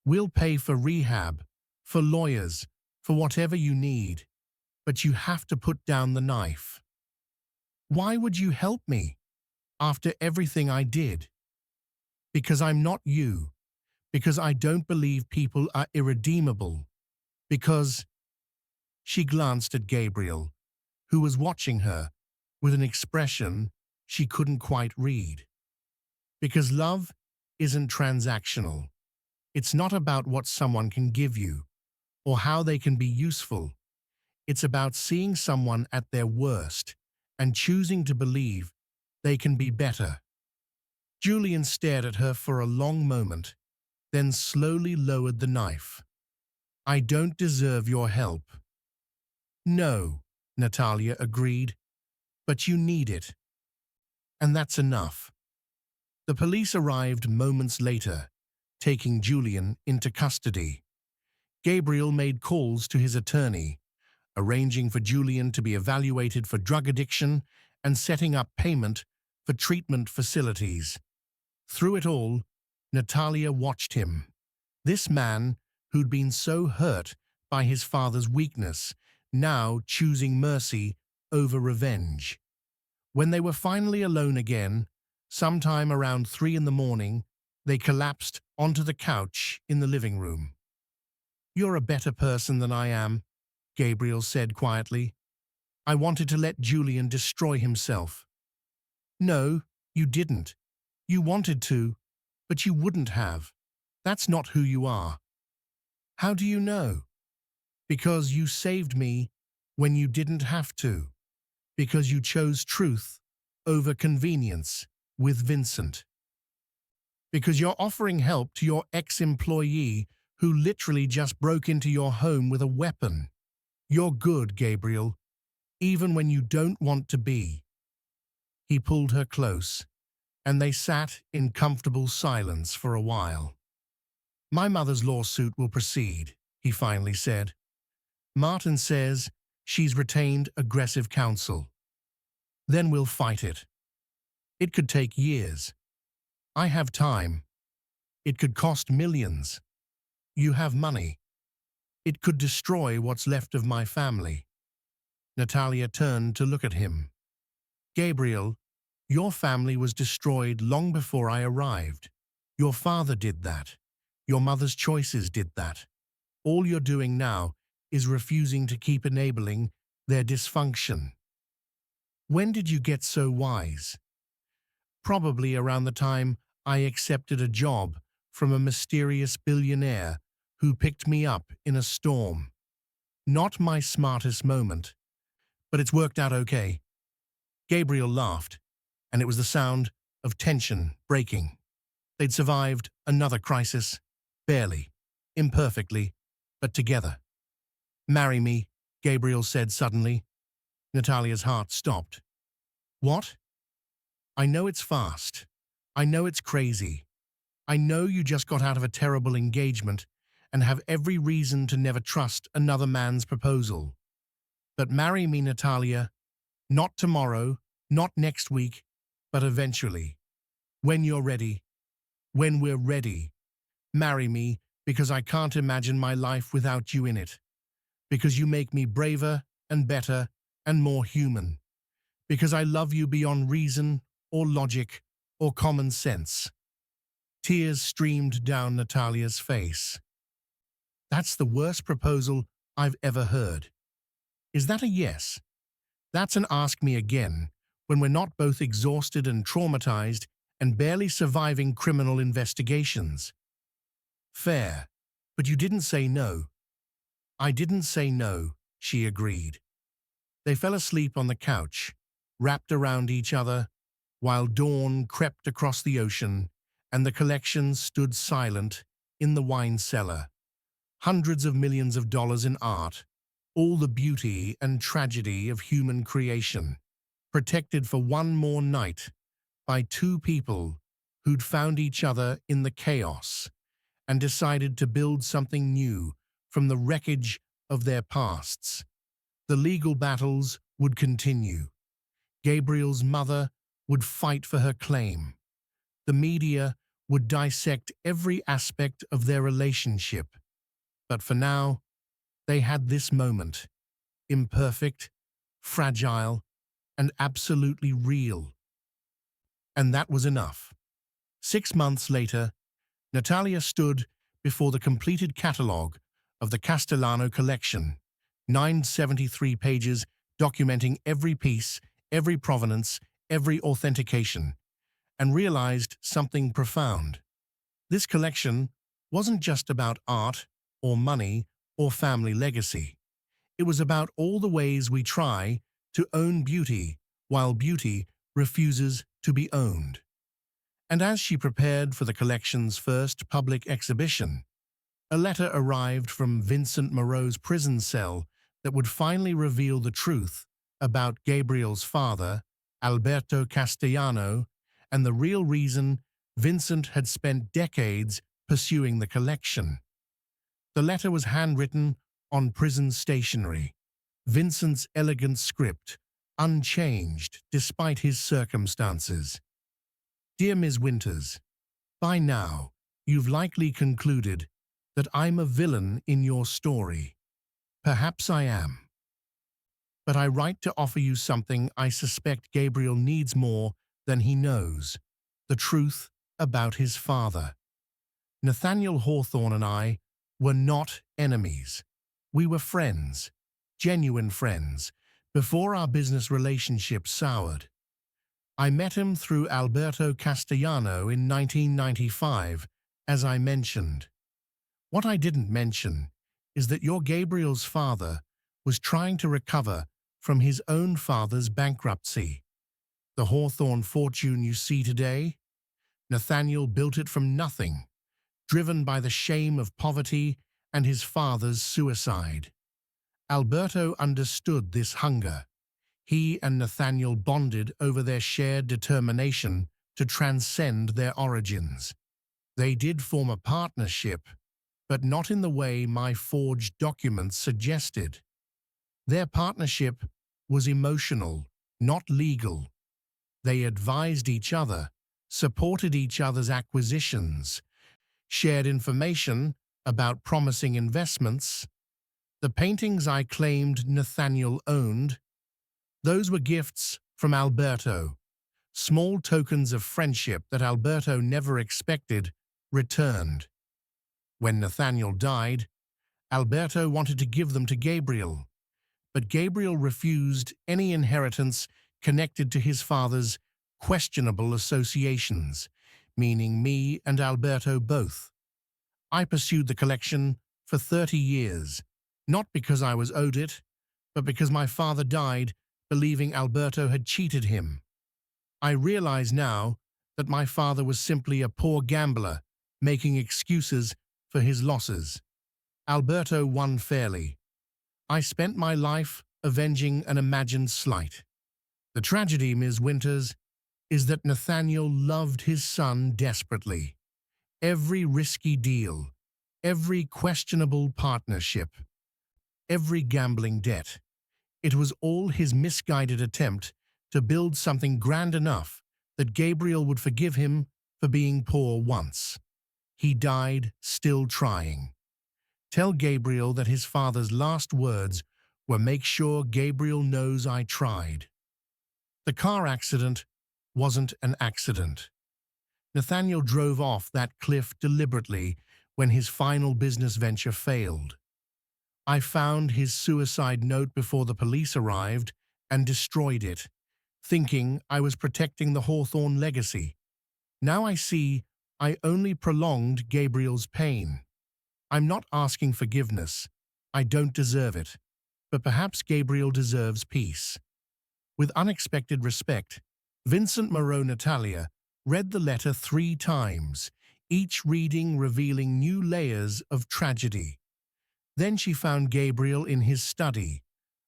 We'll pay for rehab, for lawyers, for whatever you need, but you have to put down the knife. Why would you help me after everything I did? Because I'm not you, because I don't believe people are irredeemable, because… She glanced at Gabriel, who was watching her with an expression she couldn't quite read. Because love isn't transactional. It's not about what someone can give you or how they can be useful. It's about seeing someone at their worst and choosing to believe they can be better. Julian stared at her for a long moment, then slowly lowered the knife. I don't deserve your help. No, Natalia agreed, but you need it. And that's enough. The police arrived moments later, taking Julian into custody. Gabriel made calls to his attorney, arranging for Julian to be evaluated for drug addiction and setting up payment for treatment facilities. Through it all, Natalia watched him. This man, who'd been so hurt by his father's weakness, now choosing mercy over revenge. When they were finally alone again, sometime around 3 in the morning, they collapsed onto the couch in the living room. You're a better person than I am, Gabriel said quietly. I wanted to let Julian destroy himself. No, you didn't. You wanted to, but you wouldn't have. That's not who you are. How do you know? Because you saved me when you didn't have to. Because you chose truth over convenience with Vincent. Because you're offering help to your ex-employee who literally just broke into your home with a weapon. You're good, Gabriel, even when you don't want to be. He pulled her close, and they sat in comfortable silence for a while. My mother's lawsuit will proceed, he finally said. Martin says she's retained aggressive counsel. Then we'll fight it. It could take years. I have time. It could cost millions. You have money. It could destroy what's left of my family. Natalia turned to look at him. Gabriel, your family was destroyed long before I arrived. Your father did that. Your mother's choices did that. All you're doing now is refusing to keep enabling their dysfunction. When did you get so wise? Probably around the time I accepted a job from a mysterious billionaire who picked me up in a storm. Not my smartest moment, but it's worked out okay. Gabriel laughed, and it was the sound of tension breaking. They'd survived another crisis, barely, imperfectly, but together. Marry me, Gabriel said suddenly. Natalia's heart stopped. What? I know it's fast. I know it's crazy. I know you just got out of a terrible engagement and have every reason to never trust another man's proposal. But marry me, Natalia. Not tomorrow, not next week, but eventually. When you're ready. When we're ready. Marry me because I can't imagine my life without you in it. Because you make me braver and better and more human. Because I love you beyond reason or logic or common sense. Tears streamed down Natalia's face. That's the worst proposal I've ever heard. Is that a yes? That's an ask me again when we're not both exhausted and traumatized and barely surviving criminal investigations. Fair, but you didn't say no. I didn't say no, she agreed. They fell asleep on the couch, wrapped around each other, while dawn crept across the ocean and the collection stood silent in the wine cellar. Hundreds of millions of dollars in art, all the beauty and tragedy of human creation, protected for one more night by two people who'd found each other in the chaos and decided to build something new from the wreckage of their pasts. The legal battles would continue. Gabriel's mother would fight for her claim. The media would dissect every aspect of their relationship. But for now, they had this moment, imperfect, fragile, and absolutely real. And that was enough. 6 months later, Natalia stood before the completed catalogue of the Castellano collection, 973 pages documenting every piece, every provenance, every authentication, and realized something profound. This collection wasn't just about art or money or family legacy. It was about all the ways we try to own beauty while beauty refuses to be owned. And as she prepared for the collection's first public exhibition, a letter arrived from Vincent Moreau's prison cell that would finally reveal the truth about Gabriel's father, Alberto Castellano, and the real reason Vincent had spent decades pursuing the collection. The letter was handwritten on prison stationery, Vincent's elegant script, unchanged despite his circumstances. Dear Ms. Winters, by now, you've likely concluded that I'm a villain in your story. Perhaps I am. But I write to offer you something I suspect Gabriel needs more than he knows, the truth about his father. Nathaniel Hawthorne and I were not enemies. We were friends, genuine friends, before our business relationship soured. I met him through Alberto Castellano in 1995, as I mentioned. What I didn't mention is that your Gabriel's father was trying to recover from his own father's bankruptcy. The Hawthorne fortune you see today, Nathaniel built it from nothing, driven by the shame of poverty and his father's suicide. Alberto understood this hunger. He and Nathaniel bonded over their shared determination to transcend their origins. They did form a partnership, but not in the way my forged documents suggested. Their partnership was emotional, not legal. They advised each other, supported each other's acquisitions, shared information about promising investments. The paintings I claimed Nathaniel owned, those were gifts from Alberto, small tokens of friendship that Alberto never expected returned. When Nathaniel died, Alberto wanted to give them to Gabriel, but Gabriel refused any inheritance connected to his father's questionable associations, meaning me and Alberto both. I pursued the collection for 30 years, not because I was owed it, but because my father died believing Alberto had cheated him. I realize now that my father was simply a poor gambler, making excuses for his losses. Alberto won fairly. I spent my life avenging an imagined slight. The tragedy, Ms. Winters, is that Nathaniel loved his son desperately. Every risky deal, every questionable partnership, every gambling debt. It was all his misguided attempt to build something grand enough that Gabriel would forgive him for being poor once. He died still trying. Tell Gabriel that his father's last words were, "Make sure Gabriel knows I tried." The car accident wasn't an accident. Nathaniel drove off that cliff deliberately when his final business venture failed. I found his suicide note before the police arrived and destroyed it, thinking I was protecting the Hawthorne legacy. Now I see I only prolonged Gabriel's pain. I'm not asking forgiveness. I don't deserve it. But perhaps Gabriel deserves peace. With unexpected respect, Vincent Moreau Natalia read the letter 3 times, each reading revealing new layers of tragedy. Then she found Gabriel in his study,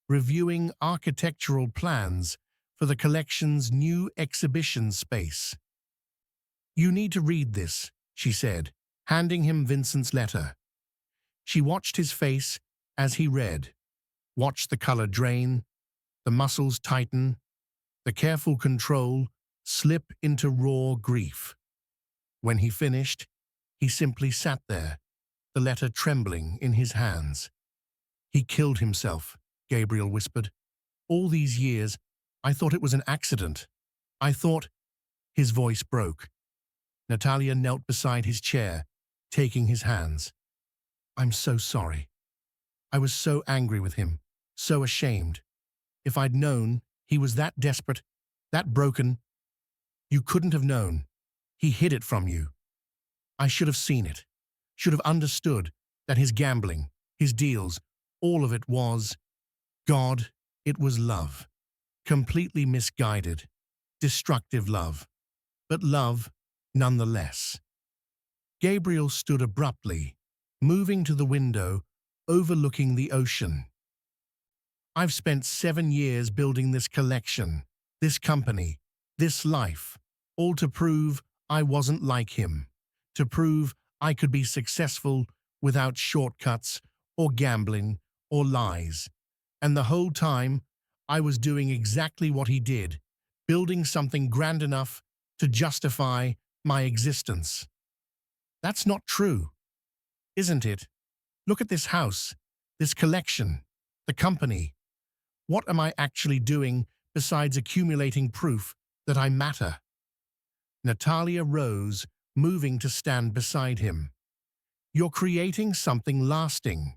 reviewing architectural plans for the collection's new exhibition space. "You need to read this," she said, handing him Vincent's letter. She watched his face as he read, watched the color drain, the muscles tighten, the careful control slip into raw grief. When he finished, he simply sat there, the letter trembling in his hands. "He killed himself," Gabriel whispered. "All these years, I thought it was an accident. I thought—" His voice broke. Natalia knelt beside his chair, taking his hands. "I'm so sorry. I was so angry with him, so ashamed. If I'd known he was that desperate, that broken, you couldn't have known. He hid it from you. I should have seen it, should have understood that his gambling, his deals, all of it was God, it was love. Completely misguided, destructive love, but love nonetheless." Gabriel stood abruptly, moving to the window, overlooking the ocean. "I've spent 7 years building this collection, this company, this life, all to prove I wasn't like him, to prove I could be successful without shortcuts or gambling or lies. And the whole time, I was doing exactly what he did, building something grand enough to justify my existence. That's not true, isn't it? Look at this house, this collection, the company. What am I actually doing besides accumulating proof that I matter?" Natalia rose, moving to stand beside him. "You're creating something lasting.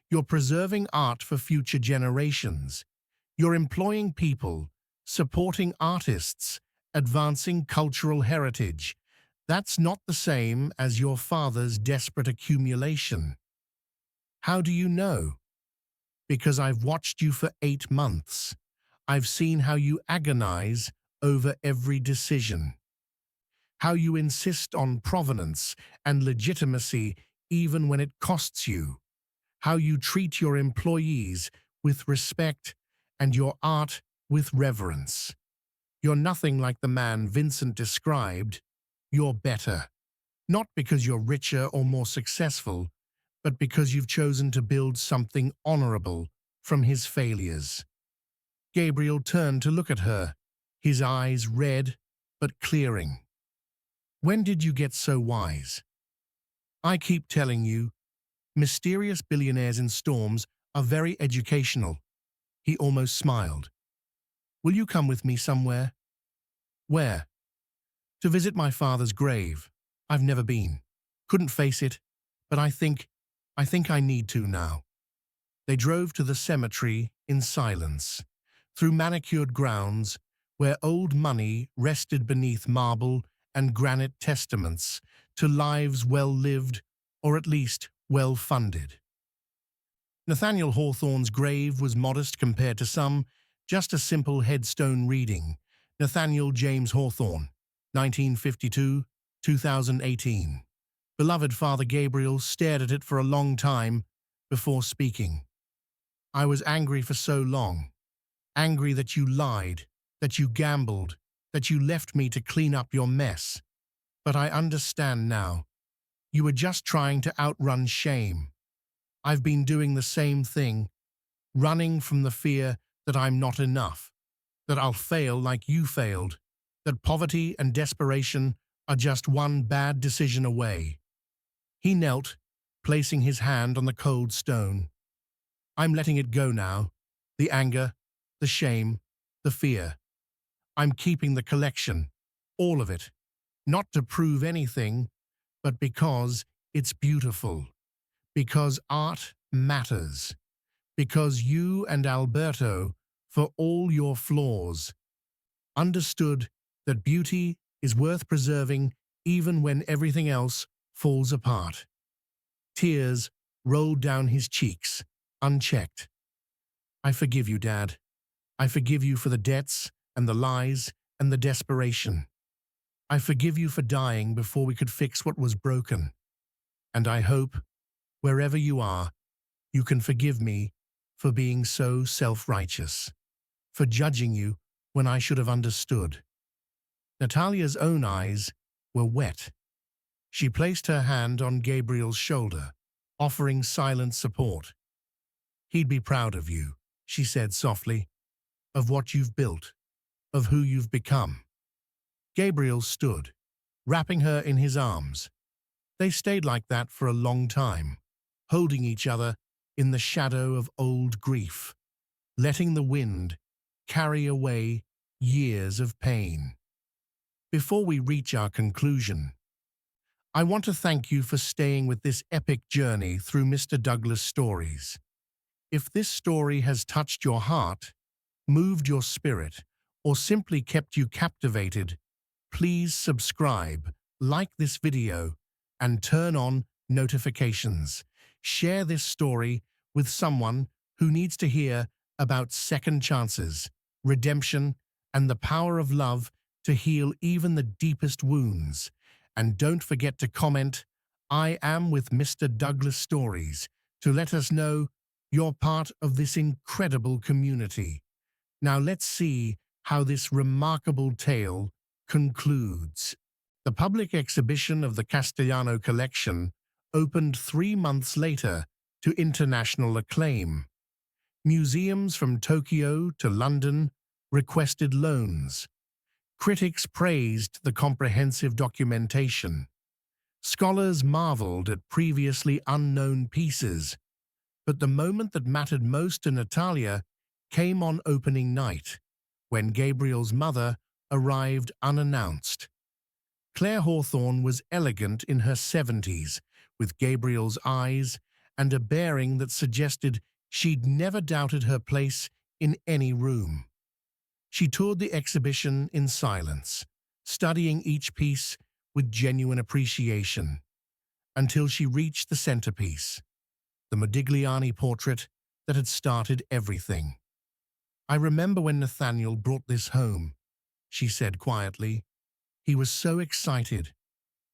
You're preserving art for future generations. You're employing people, supporting artists, advancing cultural heritage. That's not the same as your father's desperate accumulation." "How do you know?" "Because I've watched you for 8 months. I've seen how you agonize over every decision. How you insist on provenance and legitimacy even when it costs you. How you treat your employees with respect and your art with reverence. You're nothing like the man Vincent described. You're better. Not because you're richer or more successful, but because you've chosen to build something honorable from his failures." Gabriel turned to look at her, his eyes red but clearing. "When did you get so wise?" "I keep telling you, mysterious billionaires in storms are very educational." He almost smiled. "Will you come with me somewhere?" "Where?" "To visit my father's grave. I've never been. Couldn't face it, but I think I need to now." They drove to the cemetery in silence, through manicured grounds where old money rested beneath marble and granite testaments to lives well lived, or at least well funded. Nathaniel Hawthorne's grave was modest compared to some, just a simple headstone reading, "Nathaniel James Hawthorne, 1952-2018. Beloved Father Gabriel stared at it for a long time before speaking. "I was angry for so long. Angry that you lied, that you gambled, that you left me to clean up your mess. But I understand now. You were just trying to outrun shame. I've been doing the same thing, running from the fear that I'm not enough, that I'll fail like you failed, that poverty and desperation are just one bad decision away." He knelt, placing his hand on the cold stone. "I'm letting it go now. The anger, the shame, the fear. I'm keeping the collection, all of it, not to prove anything, but because it's beautiful, because art matters, because you and Alberto, for all your flaws, understood that beauty is worth preserving even when everything else falls apart. Tears rolled down his cheeks, unchecked. I forgive you, Dad. I forgive you for the debts and the lies and the desperation. I forgive you for dying before we could fix what was broken. And I hope, wherever you are, you can forgive me for being so self-righteous, for judging you when I should have understood. Natalia's own eyes were wet. She placed her hand on Gabriel's shoulder, offering silent support. He'd be proud of you, she said softly, of what you've built, of who you've become. Gabriel stood, wrapping her in his arms. They stayed like that for a long time, holding each other in the shadow of old grief, letting the wind carry away years of pain. Before we reach our conclusion, I want to thank you for staying with this epic journey through Mr. Douglas' stories. If this story has touched your heart, moved your spirit, or simply kept you captivated, please subscribe, like this video, and turn on notifications. Share this story with someone who needs to hear about second chances, redemption, and the power of love to heal even the deepest wounds. And don't forget to comment, "I am with Mr. Douglas Stories," to let us know you're part of this incredible community. Now let's see how this remarkable tale concludes. The public exhibition of the Castellano collection opened 3 months later to international acclaim. Museums from Tokyo to London requested loans. Critics praised the comprehensive documentation. Scholars marveled at previously unknown pieces. But the moment that mattered most to Natalia came on opening night, when Gabriel's mother arrived unannounced. Claire Hawthorne was elegant in her 70s, with Gabriel's eyes and a bearing that suggested she'd never doubted her place in any room. She toured the exhibition in silence, studying each piece with genuine appreciation, until she reached the centerpiece, the Modigliani portrait that had started everything. "I remember when Nathaniel brought this home," she said quietly. "He was so excited.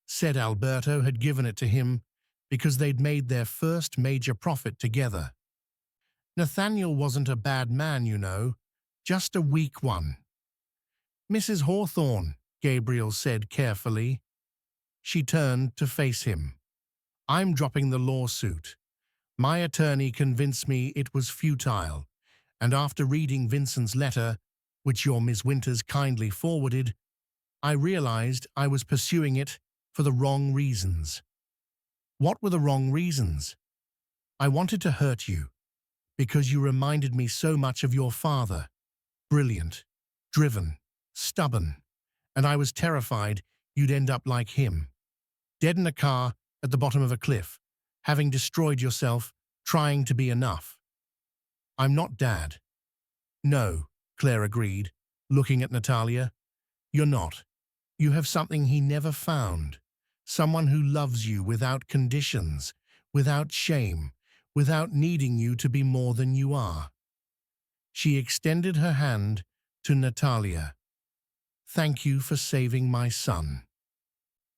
Said Alberto had given it to him because they'd made their first major profit together. Nathaniel wasn't a bad man, you know, just a weak one." "Mrs. Hawthorne," Gabriel said carefully. She turned to face him. "I'm dropping the lawsuit. My attorney convinced me it was futile, and after reading Vincent's letter, which your Miss Winters kindly forwarded, I realized I was pursuing it for the wrong reasons." "What were the wrong reasons?" "I wanted to hurt you, because you reminded me so much of your father. Brilliant, driven, stubborn, and I was terrified you'd end up like him, dead in a car at the bottom of a cliff, having destroyed yourself, trying to be enough." "I'm not Dad." "No," Claire agreed, looking at Natalia. "You're not. You have something he never found. Someone who loves you without conditions, without shame, without needing you to be more than you are." She extended her hand to Natalia. "Thank you for saving my son.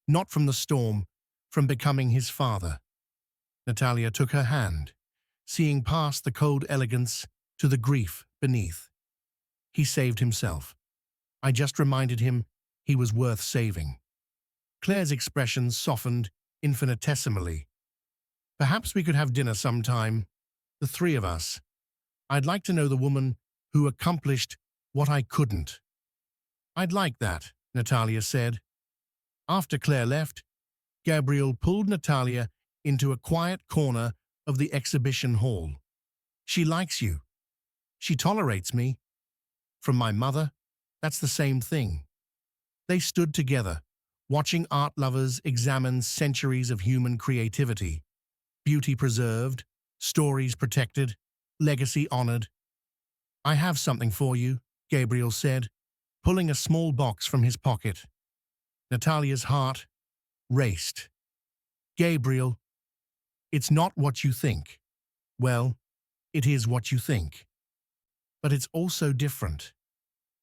Not from the storm, from becoming his father." Natalia took her hand, seeing past the cold elegance to the grief beneath. "He saved himself. I just reminded him he was worth saving." Claire's expression softened infinitesimally. "Perhaps we could have dinner sometime, the three of us. I'd like to know the woman who accomplished what I couldn't." "I'd like that," Natalia said. After Claire left, Gabriel pulled Natalia into a quiet corner of the exhibition hall. "She likes you. She tolerates me. From my mother, that's the same thing." They stood together, watching art lovers examine centuries of human creativity. Beauty preserved, stories protected, legacy honored. "I have something for you," Gabriel said, pulling a small box from his pocket. Natalia's heart raced. Gabriel, it's not what you think. Well, it is what you think. But it's also different.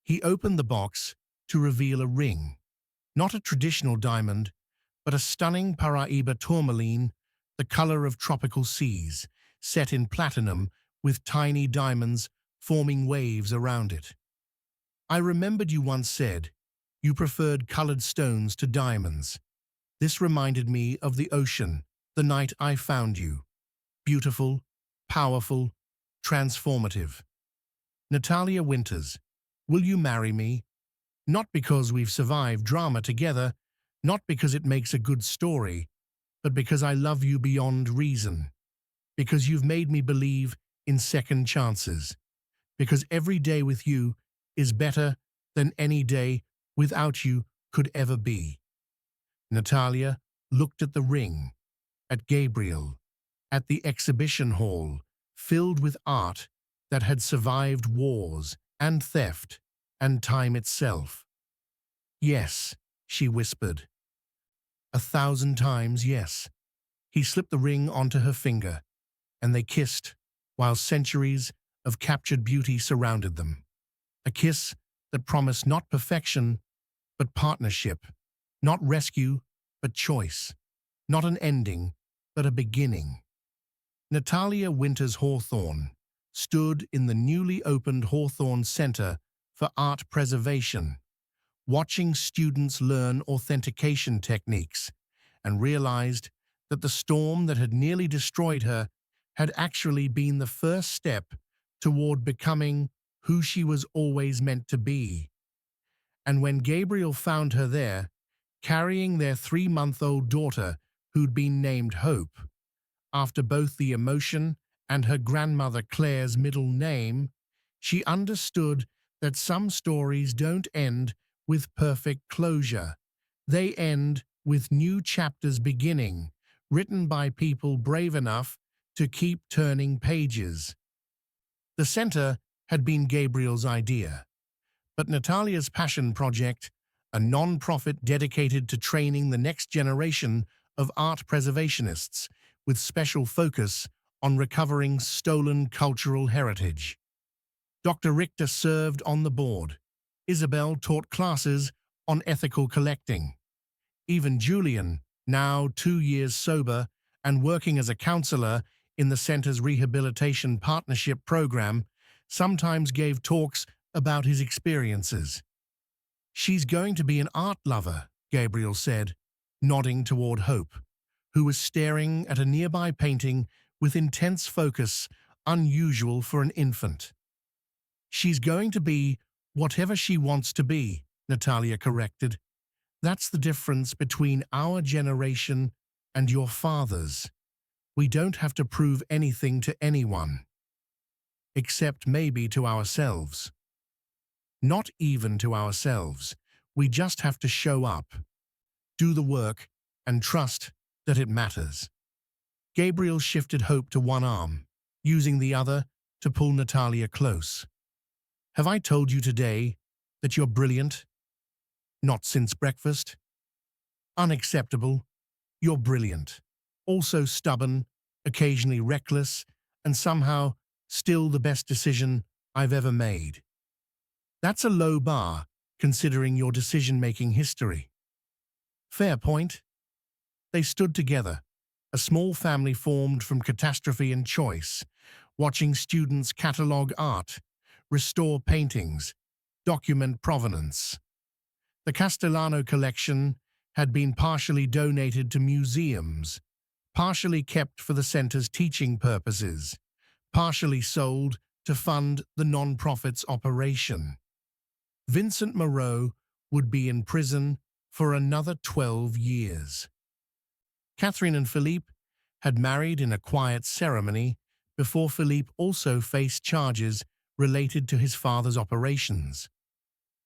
He opened the box to reveal a ring. Not a traditional diamond, but a stunning Paraiba tourmaline, the color of tropical seas, set in platinum with tiny diamonds forming waves around it. I remembered you once said you preferred colored stones to diamonds. This reminded me of the ocean, the night I found you. Beautiful, powerful, transformative. Natalia Winters, will you marry me? Not because we've survived drama together, not because it makes a good story, but because I love you beyond reason. Because you've made me believe in second chances. Because every day with you is better than any day without you could ever be. Natalia looked at the ring, at Gabriel, at the exhibition hall, filled with art that had survived wars and theft and time itself. Yes, she whispered. 1,000 times yes. He slipped the ring onto her finger, and they kissed while centuries of captured beauty surrounded them. A kiss that promised not perfection, but partnership, not rescue, but choice, not an ending, but a beginning. Natalia Winters Hawthorne stood in the newly opened Hawthorne Center for Art Preservation, watching students learn authentication techniques, and realized that the storm that had nearly destroyed her had actually been the first step toward becoming who she was always meant to be. And when Gabriel found her there, carrying their 3-month-old daughter who'd been named Hope, after both the emotion and her grandmother Claire's middle name, she understood that some stories don't end with perfect closure. They end with new chapters beginning, written by people brave enough to keep turning pages. The center had been Gabriel's idea, but Natalia's passion project, a non-profit dedicated to training the next generation of art preservationists with special focus on recovering stolen cultural heritage. Dr. Richter served on the board. Isabel taught classes on ethical collecting. Even Julian, now 2 years sober and working as a counselor in the center's rehabilitation partnership program, sometimes gave talks about his experiences. She's going to be an art lover, Gabriel said, nodding toward Hope, who was staring at a nearby painting with intense focus unusual for an infant. She's going to be whatever she wants to be, Natalia corrected. That's the difference between our generation and your father's. We don't have to prove anything to anyone. Except maybe to ourselves. Not even to ourselves. We just have to show up, do the work, and trust that it matters. Gabriel shifted Hope to one arm, using the other to pull Natalia close. Have I told you today that you're brilliant? Not since breakfast? Unacceptable. You're brilliant. Also stubborn, occasionally reckless, and somehow still the best decision I've ever made. That's a low bar, considering your decision-making history. Fair point. They stood together, a small family formed from catastrophe and choice, watching students catalog art, restore paintings, document provenance. The Castellano collection had been partially donated to museums, partially kept for the center's teaching purposes, partially sold to fund the non-profit's operation. Vincent Moreau would be in prison for another 12 years. Catherine and Philippe had married in a quiet ceremony before Philippe also faced charges related to his father's operations.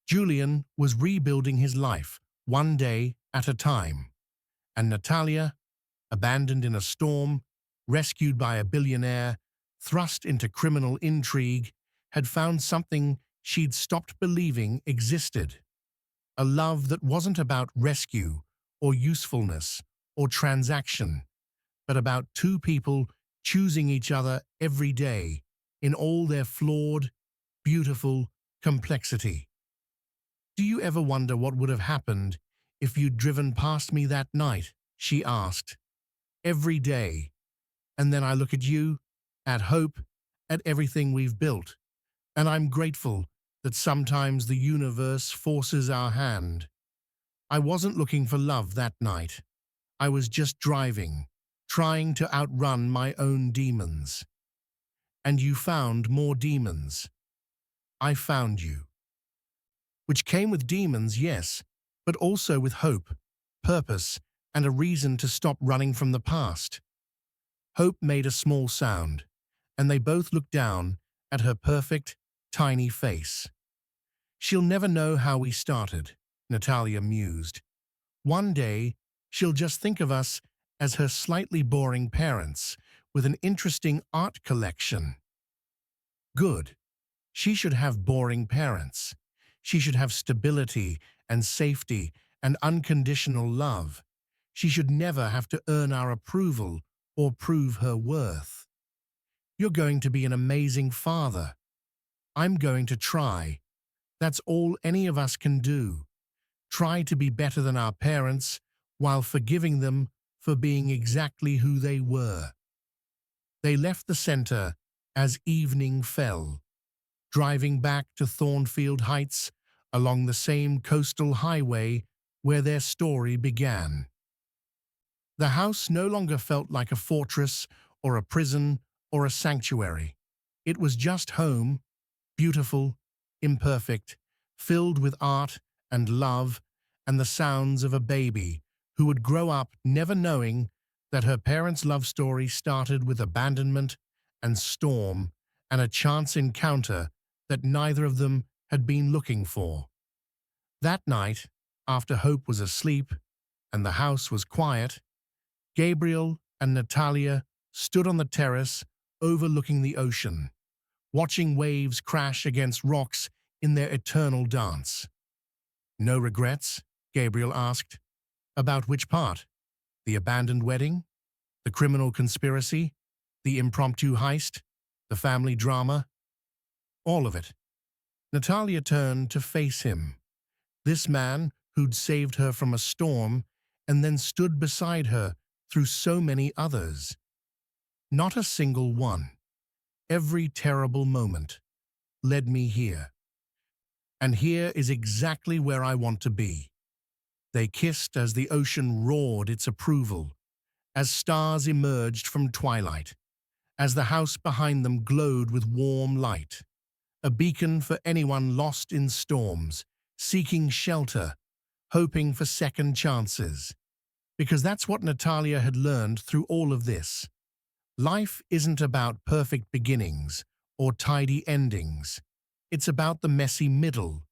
Julian was rebuilding his life one day at a time, and Natalia, abandoned in a storm, rescued by a billionaire, thrust into criminal intrigue, had found something she'd stopped believing existed. A love that wasn't about rescue or usefulness or transaction, but about two people choosing each other every day in all their flawed, beautiful complexity. Do you ever wonder what would have happened if you'd driven past me that night? She asked. Every day. And then I look at you, at hope, at everything we've built, and I'm grateful that sometimes the universe forces our hand. I wasn't looking for love that night. I was just driving, trying to outrun my own demons. And you found more demons. I found you. Which came with demons, yes, but also with hope, purpose, and a reason to stop running from the past. Hope made a small sound, and they both looked down at her perfect, tiny face. She'll never know how we started, Natalia mused. One day, she'll just think of us as her slightly boring parents with an interesting art collection. Good. She should have boring parents. She should have stability and safety and unconditional love. She should never have to earn our approval or prove her worth. You're going to be an amazing father. I'm going to try. That's all any of us can do. Try to be better than our parents while forgiving them for being exactly who they were. They left the center as evening fell, driving back to Thornfield Heights along the same coastal highway where their story began. The house no longer felt like a fortress or a prison or a sanctuary. It was just home, beautiful, imperfect, filled with art and love and the sounds of a baby who would grow up never knowing that her parents' love story started with abandonment and storm and a chance encounter that neither of them had been looking for. That night, after Hope was asleep and the house was quiet, Gabriel and Natalia stood on the terrace overlooking the ocean, watching waves crash against rocks in their eternal dance. No regrets? Gabriel asked. About which part? The abandoned wedding? The criminal conspiracy? The impromptu heist? The family drama? All of it. Natalia turned to face him. This man who'd saved her from a storm and then stood beside her through so many others. Not a single one. Every terrible moment led me here. And here is exactly where I want to be. They kissed as the ocean roared its approval, as stars emerged from twilight, as the house behind them glowed with warm light, a beacon for anyone lost in storms, seeking shelter, hoping for second chances. Because that's what Natalia had learned through all of this. Life isn't about perfect beginnings or tidy endings. It's about the messy middle,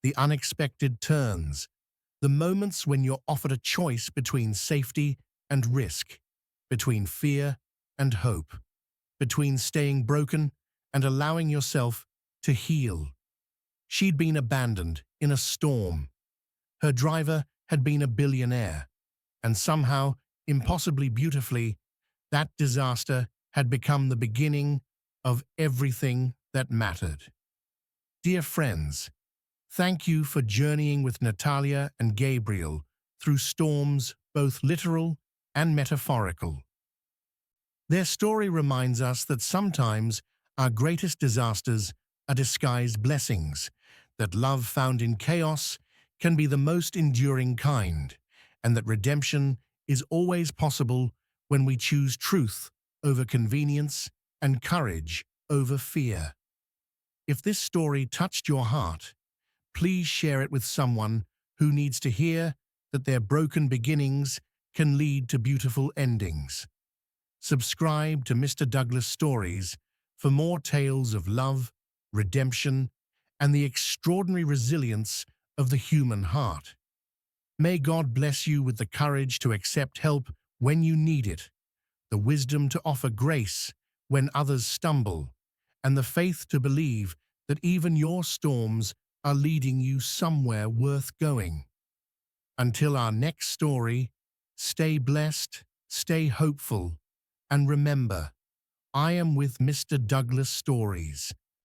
the unexpected turns, the moments when you're offered a choice between safety and risk, between fear and hope, between staying broken and allowing yourself to heal. She'd been abandoned in a storm. Her driver had been a billionaire, and somehow, impossibly beautifully, that disaster had become the beginning of everything that mattered. Dear friends, thank you for journeying with Natalia and Gabriel through storms both literal and metaphorical. Their story reminds us that sometimes our greatest disasters are disguised blessings, that love found in chaos can be the most enduring kind, and that redemption is always possible when we choose truth over convenience and courage over fear. If this story touched your heart, please share it with someone who needs to hear that their broken beginnings can lead to beautiful endings. Subscribe to Mr. Douglas Stories for more tales of love, redemption, and the extraordinary resilience of the human heart. May God bless you with the courage to accept help when you need it, the wisdom to offer grace when others stumble, and the faith to believe that even your storms are leading you somewhere worth going. Until our next story, stay blessed, stay hopeful, and remember, I am with Mr. Douglas Stories.